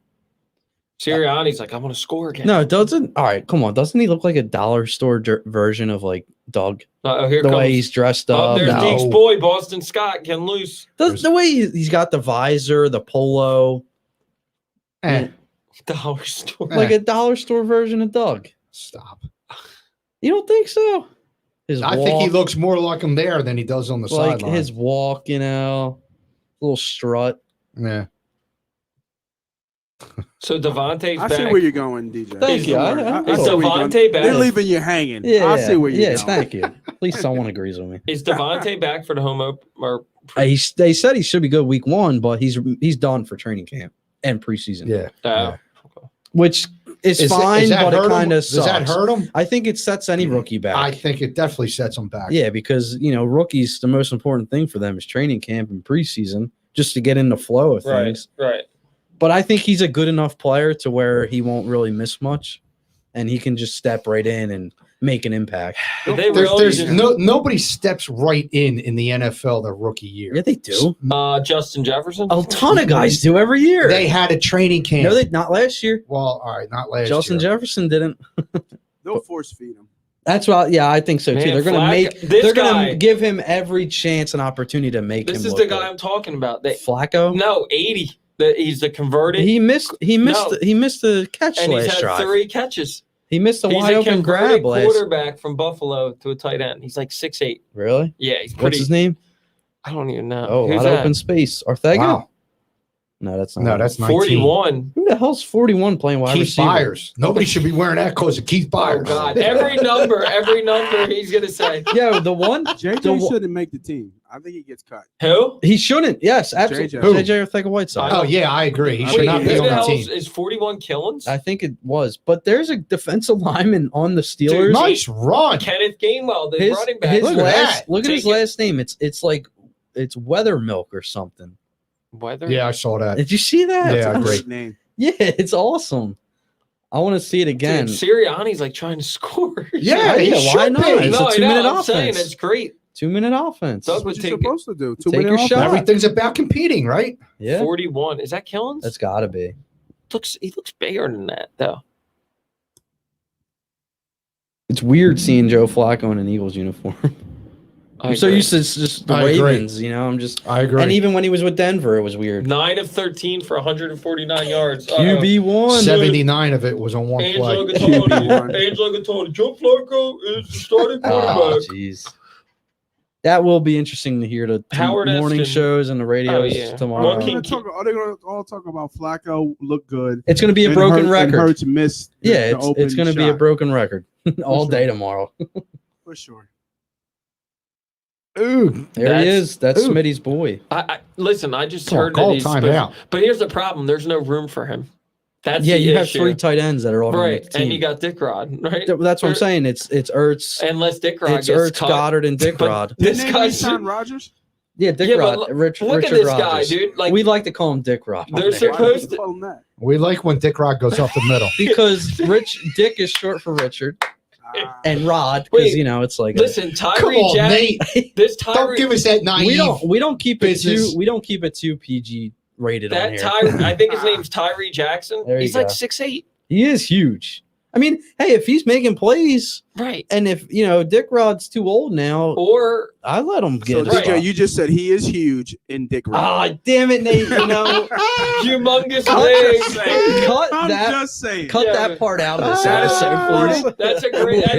Sirianni's like, I want to score again. No, it doesn't. All right, come on. Doesn't he look like a dollar store version of like Doug? Here The comes. way he's dressed Oh, up. there's No. Deke's boy, Boston Scott, getting loose. The way he's got the visor, the polo, Dollar store. like a dollar store version of Doug. Stop. You don't think so? I think he looks more like him there than he does on the like sideline. his walk, little strut. Yeah. So Devontae's I back. see where you're going, DJ. Thank you. Is see where you're going. Devontae back? They're leaving you hanging. Yeah, I see where you're yeah. going. Thank you. At least someone agrees with me. Is Devontae back for the home open? Or They said he should be good week 1, but he's done for training camp and preseason. Yeah. Yeah. Which is fine, does that but it hurt him? kind of Does sucks. that hurt him? I think it sets any rookie back. I think it definitely sets him back. Yeah, because rookies, the most important thing for them is training camp and preseason, just to get in the flow of things. Right. But I think he's a good enough player to where he won't really miss much, and he can just step right in and make an impact. Nobody steps right in the NFL their rookie year. Yeah, they do. Justin Jefferson. A ton of guys do every year. They had a training camp. No, not last year. Well, all right, not last Justin year. Jefferson didn't. They'll force feed him. That's what. Yeah, I think so too. Man, They're going to make. this They're going guy- to give him every chance and opportunity to make him. This is look the guy good. I'm talking about. Flacco. No, 80. He's the converted. He missed the catch and he's last had drive. 3 catches. He missed a He's wide a open converted grab last. quarterback from Buffalo to a tight end. He's like 6'8". Really? Yeah, he's What's pretty. his name? I don't even know. Oh, Who's wide that? open space. Ortega? Wow. No, that's not. No, him. that's 19. 41. Who the hell's 41 playing wide Keith receiver? Byers. Nobody should be wearing that because of Keith Oh Byers. God! Every number he's gonna say. Yo, the one. JJ shouldn't make the team. I think he gets cut. Who? He shouldn't. Yes, absolutely. JJ. JJ Ortega-Whiteside. Oh yeah, I agree. He should Wait, not who be on the the hell team. is 41 Killins? I think it was, but there's a defensive lineman on the Steelers. Nice run. Kenneth Gainwell, the running back. Look at that. Look at his Take it. last name. It's like Weather Milk or something. Weather. Yeah, I saw that. Did you see that? Yeah, Great name. Yeah, it's awesome. I want to see it again. Dude, Sirianni's like trying to score. Yeah, he why should not? be. It's no, a I 2-minute know. I'm saying offense. it's great. 2-minute offense. Doug That's what would you're take supposed to do. Take 2 minute your offense. shot. Everything's about competing, right? Yeah, 41. Is that Killins? that's got to be. He looks bigger than that though. It's weird seeing Joe Flacco in an Eagles uniform. I'm so used to just the I agree. Ravens, I'm just. I agree. And even when he was with Denver, it was weird. 9 of 13 for 149 yards. QB1. 79 of it was on one Angelo play. Gattoni. Joe Flacco is the starting Oh, quarterback. jeez. That will be interesting to hear the Howard morning Eskin. shows and the radios Oh, yeah. tomorrow. Well, Are they going to all talk about Flacco look good? It's going to be a and broken Hurts- and record. Hurts missed the- Yeah, the open it's going to be a shot. broken record all sure. day tomorrow. For sure. Ooh, There he That's- is. That's Ooh. Smitty's boy. Listen, I just Call- heard call that he's timeout. But here's the problem: there's no room for him. That's Yeah, the you have issue. 3 tight ends that are all going to make right, the team. and you got Dick Rod, right? That's what I'm saying. It's Ertz. Unless Dick Rod It's gets Ertz, cut. Goddard, and Dick But Rod. This Didn't they guy's sign Rodgers? Yeah, Dick Yeah, but Rod. look Richard at this Rodgers. guy, dude. Like we like to call him Dick Rod. They're Why supposed did you to. call him that? we like when Dick Rod goes up the middle. Because Dick is short for Richard and Rod Wait, because it's like Listen, Come Tyree on, Jackson. Nate. This Don't Tyree. give us that naive. we don't keep it business. too PG rated on That here. Tyree. I think his name's Tyree Jackson. There you He's like go. 6'8". He is huge. I mean, hey, if he's making plays Right. and if Dick Rod's too old now, Or I let him So, get. Right. DJ, you just said he is huge in Dick Rod. Ah, damn it, Nate! humongous Cut- legs. cut I'm that. just saying. Cut Yeah, that but- part out of this That is episode, please. That's a great. That's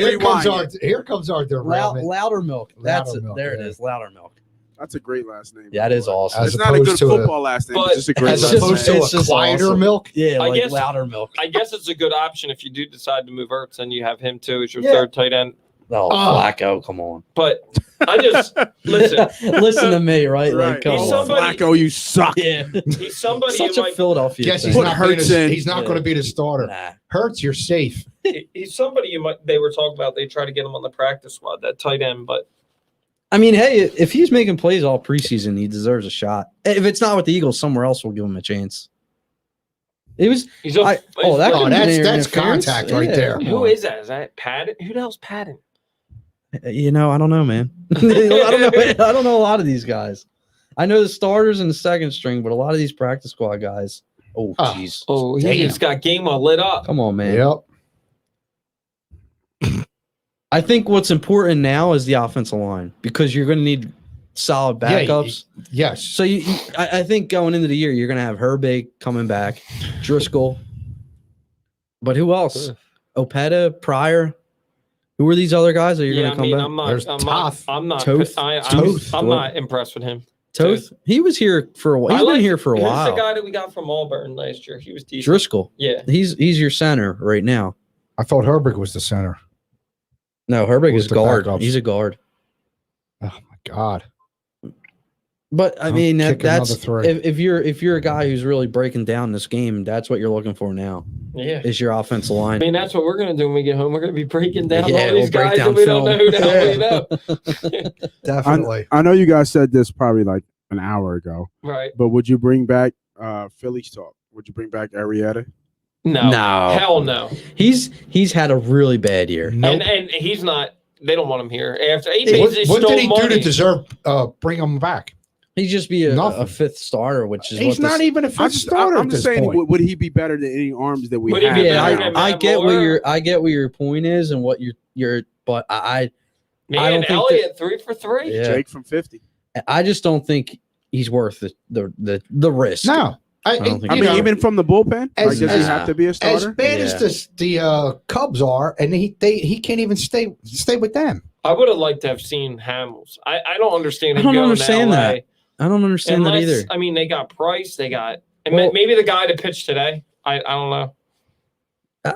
Here a, comes Rewind our derailment. Louder milk. That's Louder it. milk, There it yeah. is. Louder milk. That's a great last name. Yeah, it is awesome. As It's not a opposed good to football last name. but It's just a great As It's last opposed name. to it's a just quieter awesome. milk. Yeah, I like guess- louder milk. I guess it's a good option if you do decide to move Ertz and you have him too as your Yeah. third tight end. Oh, Flacco, come on. But I just listen. Listen to me, right? Right. Like, come He's on. somebody- Flacco, you suck. Yeah, He's somebody such who a might. Philadelphia. Guess thing. he's not, Hurts in. he's not Yeah. going to be the starter. Nah. Hurts, you're safe. He's somebody you might. They were talking about. They try to get him on the practice squad, that tight end. But I mean, hey, if he's making plays all preseason, he deserves a shot. If it's not with the Eagles, somewhere else will give him a chance. It was. He's that Oh, that's interference. contact right there. Who is that? Is that Patton? Who the hell's Patton? I don't know, man. I don't know a lot of these guys. I know the starters and the second string, but a lot of these practice squad guys. Oh, jeez. Oh, he just got game all lit up. Come on, man. Yep. I think what's important now is the offensive line because you're going to need solid backups. Yes. So I think going into the year, you're going to have Herbig coming back, Driscoll. But who else? Opeta, Pryor. Who are these other guys that you're going to come back? I'm not impressed with him. Toth? He was here for a while. He's been here for a while. Who's the guy that we got from Auburn last year? He was decent. Driscoll. Yeah. He's your center right now. I thought Herbig was the center. No, Herbig is guard. Backups? He's a guard. Oh my God. But I mean that's if you're a guy who's really breaking down this game, that's what you're looking for now. Yeah. Is your offensive line. I mean, that's what we're gonna do when we get home. We're gonna be breaking down all these we'll guys and we don't know who the hell we know. Definitely. I know you guys said this probably like an hour ago. Right. But would you bring back Philly's talk? Would you bring back Arrieta? No. No. Hell no. He's had a really bad year. Nope. And he's not. They don't want him here. After What did he do to deserve bring him back? He'd just be a fifth starter, which is He's not even a fifth starter. I'm just saying, would he be better than any arms that we Would he have? be Yeah, better than I Matt get Moore? I get what your point is and what you're but I don't think Elliott 3 for 3. Yeah. Jake from 50. I just don't think he's worth the risk. No. I mean, even from the bullpen, does he have to be a starter? As bad as the Cubs are, and he can't even stay with them. I would have liked to have seen Hamels. I don't understand him I don't going understand to LA. that. I don't understand that either. I mean, they got Price. They got maybe the guy to pitch today. I don't know.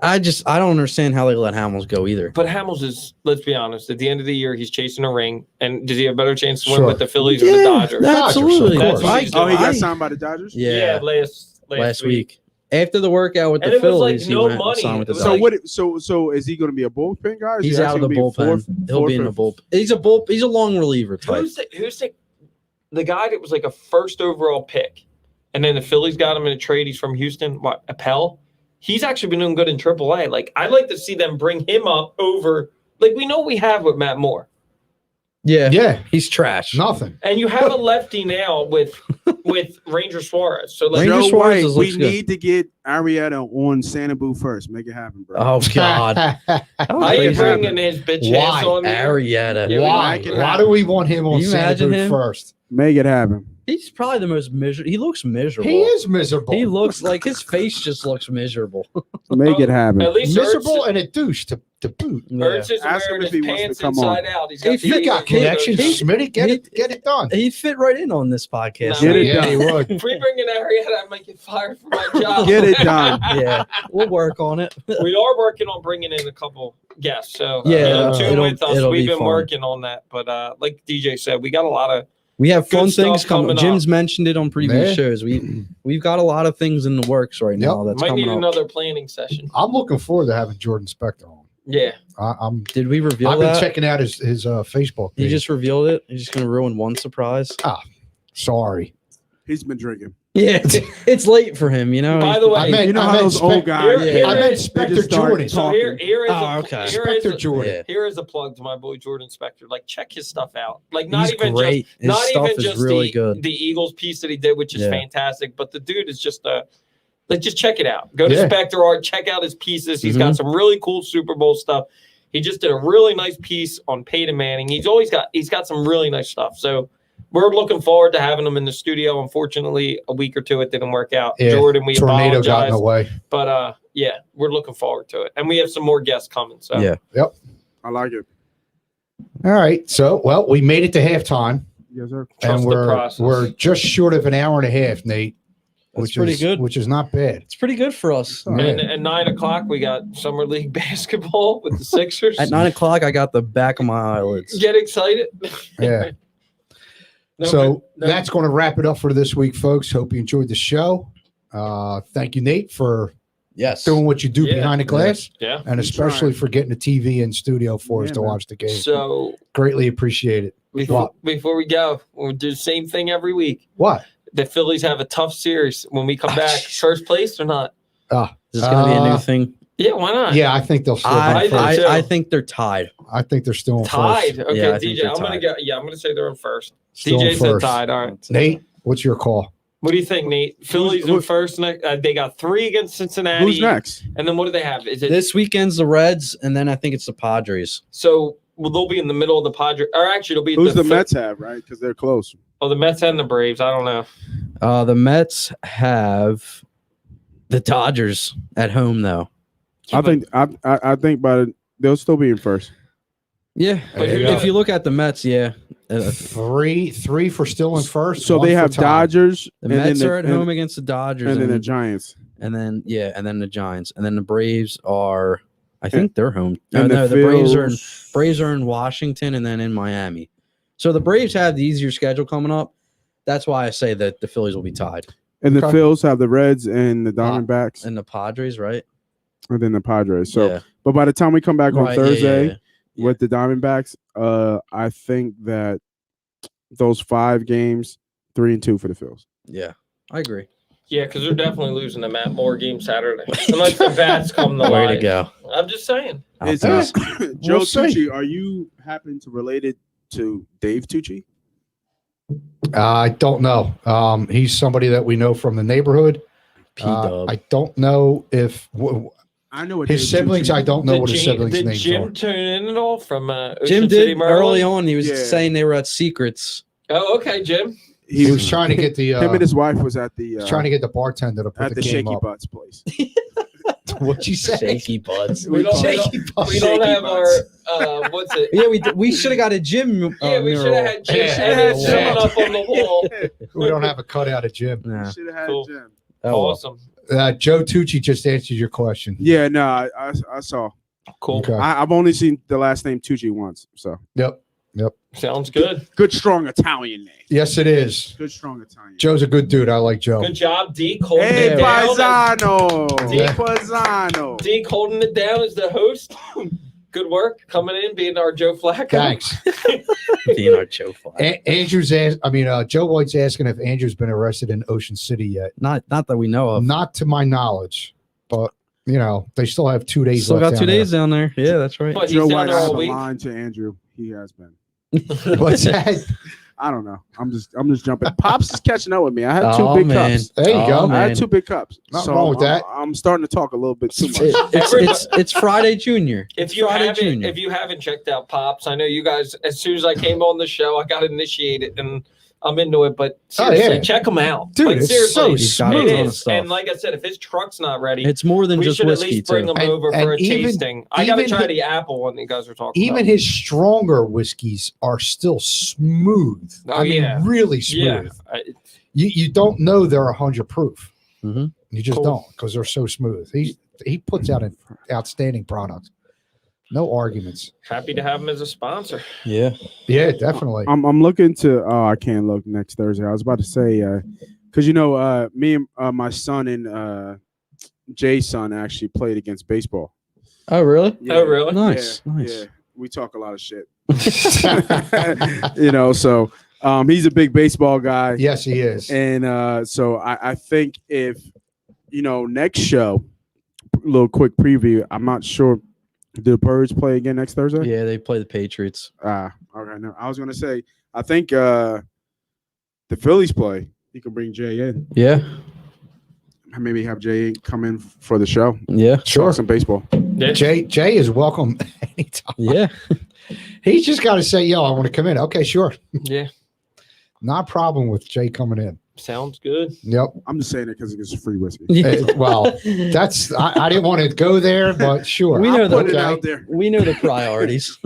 I don't understand how they let Hamels go either. But Hamels is, let's be honest, at the end of the year, he's chasing a ring. And does he have a better chance to win with the Phillies or the Dodgers? Absolutely. Dodgers, of course. That's He got signed by the Dodgers? Yeah, last week. After the workout with And the it was like Phillies, no he went money. signed with the It was Dodgers. like- So is he going to be a bullpen guy? Is He's he out of the actually gonna bullpen. He'll be in the bullpen. He's a long reliever type. Who's the guy that was like a first overall pick, and then the Phillies got him in a trade? He's from Houston. What, Appel? He's actually been doing good in AAA. Like, I'd like to see them bring him up over. Like, we know we have with Matt Moore, Yeah. He's trash. Nothing. and you have a lefty now with Ranger Suarez. So like, Ranger Joe Suarez White, looks we good. need to get Arrieta on Sanaboo first. Make it happen, bro. Oh God! I ain't bringing his bitch ass on me. Arietta. Yeah, Why? Why do we want him on You imagine Sanaboo him? first? Make it happen. He's probably the most miserable. He looks miserable. He is miserable. He looks like his face just looks miserable. Make it happen. At least miserable Ertz, and a douche to boot. Ertz is Ask him wearing if his he wants to pants come inside on. out. He's got If the You he got connections, Smitty. Get it done. He'd fit right in on this podcast. No. Get it Yeah, he done. would. If we bring in Arietta, I might get fired from my job. Get it done. Yeah, we'll work on it. We are working on bringing in a couple guests. So Yeah, tune with us. it'll We've be been fun. working on that. But like DJ said, we got a lot of We have Good fun stuff things coming. coming Jim's up. mentioned it on previous Yeah. shows. We've got a lot of things in the works right now. That's might need coming up. another planning session. I'm looking forward to having Jordan Spector on. Yeah. I'm. Did we reveal I've been that? checking out his Facebook He page. just revealed it. He's just gonna ruin one surprise. Sorry. He's been drinking. Yeah, it's late for him. You know. By the way, I meant, You know I how meant those old guys. Here- I meant here- they just Spector start Jordan. so here is Oh, a, okay. here is Spector a- Jordan. Yeah. here is a plug to my boy Jordan Spector. Like, check his stuff out. Like, not He's even great. just His not stuff even is just really good. the Eagles piece that he did, which is Yeah. fantastic. But the dude is just like, just check it out. Go to Yeah. Spector Art, check out his pieces. He's Mhm. got some really cool Super Bowl stuff. He just did a really nice piece on Peyton Manning. He's got some really nice stuff. So we're looking forward to having him in the studio. Unfortunately, a week or two it didn't work out. Yeah, Jordan, we Tornado got in apologize. the way. But yeah, we're looking forward to it. And we have some more guests coming. So Yeah. I like it. All right. So, well, we made it to halftime, Yes, sir. Trust and the process. we're just short of an hour and a half, Nate. That's which pretty is good. Which is not bad. It's pretty good for us. All right. And at 9 o'clock, we got Summer League basketball with the Sixers. At 9 o'clock, I got the back of my eyelids. Get excited. Yeah. No, So but- that's going to wrap it up for this week, folks. Hope you enjoyed the show. Thank you, Nate, for Yes. doing what you do Yeah. behind the glass, Yeah. and especially for getting the TV in studio for us Yeah, to man. watch the game. So Greatly appreciate it. before we go, we'll do the same thing every week. What? The Phillies have a tough series when we come Oh, back. jeez. First place or not? Ah, Is this going to be a new thing? Yeah, why not? yeah, I think they'll still be I in think first. so. I think they're tied. I think they're still in Tied. first. Okay, Yeah, I think DJ. they're I'm gonna tied. go. Yeah, I'm gonna say they're in first. Still in DJ said first. tied. All right. Nate, what's your call? What do you think, Nate? Phillies in first. They got 3 against Cincinnati. Who's next? And then what do they have? Is it This weekend's the Reds, and then I think it's the Padres. so? Well, they'll be in the middle of the Padres, or actually, it'll be Who's the fir- Mets have, right? Because they're close. Oh, the Mets and the Braves. I don't know. The Mets have the Dodgers at home, though. I think they'll still be in first. Yeah, But if you look at the Mets, yeah, Three for still in first. So one they for have tie. Dodgers, the Mets are at home against the Dodgers, and then the Giants. and then the Giants, and then the Braves are. I think they're home. And No, the the Braves Phils- are in Washington, and then in Miami. So the Braves have the easier schedule coming up. That's why I say that the Phillies will be tied, And the Okay. Phils have the Reds and the Diamondbacks, and the Padres, right? and then the Padres. So, yeah. but by the time we come back on Right, Thursday yeah. with the Diamondbacks, I think that those 5 games, 3-2 for the Phils. Yeah, I agree. Yeah, because they're definitely losing the Matt Moore game Saturday, unless the bats come the Way line. to go. I'm just saying. Is Hey, Joe we'll see. Tucci? Are you happen to related to Dave Tucci? I don't know. He's somebody that we know from the neighborhood. P-Dub. I don't know if I know what his Dave siblings. Tucci I don't know what his siblings' Did names Jim are. tune in at all from Ocean Jim City, did Maryland? early on. He was Yeah. saying they were at Secrets. Oh, okay, Jim. He was trying to get the. Him and his wife was at the was trying to get the bartender to put at the the game Shaky up. Butts place. What'd you say? Shaky buds. We don't Shaky Butts. We don't Shaky have butts. our what's it? Yeah, we should have got a gym. Yeah, we should mural. have had Jim Yeah. and his Yeah. Jim up on the wall. We don't have a cutout of Jim. Nah. Should have had Cool. Jim. Oh, well. Awesome. Joe Tucci just answered your question. Yeah, no, I saw. Cool. Okay. I've only seen the last name Tucci once. So Yep. Sounds good. good, strong Italian name. Yes, it is. Good, strong Italian. Joe's a good dude. I like Joe. Good job, Deke, holding Hey, it down. Paisano. Yeah. Paisano. Deke holding it down as the host. Good work coming in, being our Joe Flacco. Thanks. Being our Joe Fly. Joe White's asking if Andrew's been arrested in Ocean City yet. Not that we know of. Not to my knowledge, but they still have 2 days Still left. got 2 days down there. Yeah, that's right. But he's Joe down White there has all a week. line to Andrew. He has been. What's that? I don't know. I'm just jumping. Pops is catching up with me. I had 2 Oh, big man. cups. There you go. Oh, I had man. 2 big cups. Nothing wrong with that. I'm starting to talk a little bit too much. It's Friday Junior. If you Friday haven't, Junior. if you haven't checked out Pops, I know you guys. As soon as I came on the show, I got initiated and I'm into it. But seriously, yeah. check him out, Dude, Like, it's seriously, so He's got a it ton of is. stuff. And like I said, if his truck's not ready, It's more than we just should at whiskey least bring too. him And- over and for a even- tasting. I got to even try hi- the apple one that you guys were talking Even about. his stronger whiskeys are still smooth. Oh, I mean, yeah. really smooth. Yeah, You don't know they're 100 proof. Mhm. You just Cool. don't because they're so smooth. He puts out an outstanding product. No arguments. happy to have him as a sponsor. Yeah. Yeah, definitely. I'm looking to. Oh, I can't look next Thursday. I was about to say, because me and my son and Jay's son actually played against baseball. Oh, really? Oh, really? Nice. Yeah, Nice. yeah. We talk a lot of shit. So he's a big baseball guy. Yes, he is. And so I think if, next show, a little quick preview, I'm not sure. Do the Birds play again next Thursday? Yeah, they play the Patriots. Okay. No, I was going to say, I think the Phillies play. You can bring Jay in. Yeah. Maybe have Jay come in for the show. Yeah. Talk some baseball. Yeah. Jay is welcome anytime. Yeah. He's just got to say, yo, I want to come in. Okay, sure. Yeah. Not a problem with Jay coming in. Sounds good. Yep. I'm just saying it because it's free whiskey. Well, I didn't want to go there, but sure. We know I'll put that it guy. out there. We know the priorities.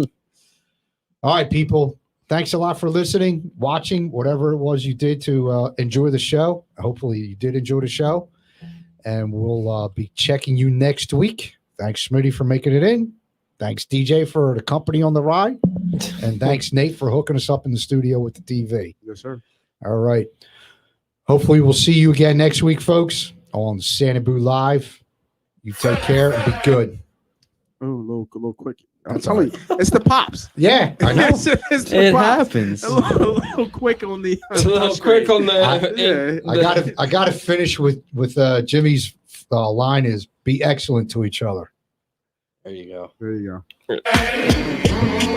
All right, people. Thanks a lot for listening, watching, whatever it was you did to enjoy the show. Hopefully you did enjoy the show. And we'll be checking you next week. Thanks, Smitty, for making it in. Thanks, DJ, for the company on the ride. And thanks, Nate, for hooking us up in the studio with the TV. Yes, sir. All right. Hopefully we'll see you again next week, folks, on Sanaboo Live. You take care and be good. Oh, a little quick. I'm That's telling you, it's the Pops. Yeah, I know. it's the It Pops. happens. A little quick on the. A little quick on the. Yeah. I gotta finish with Jimmy's line is be excellent to each other. There you go. There you go.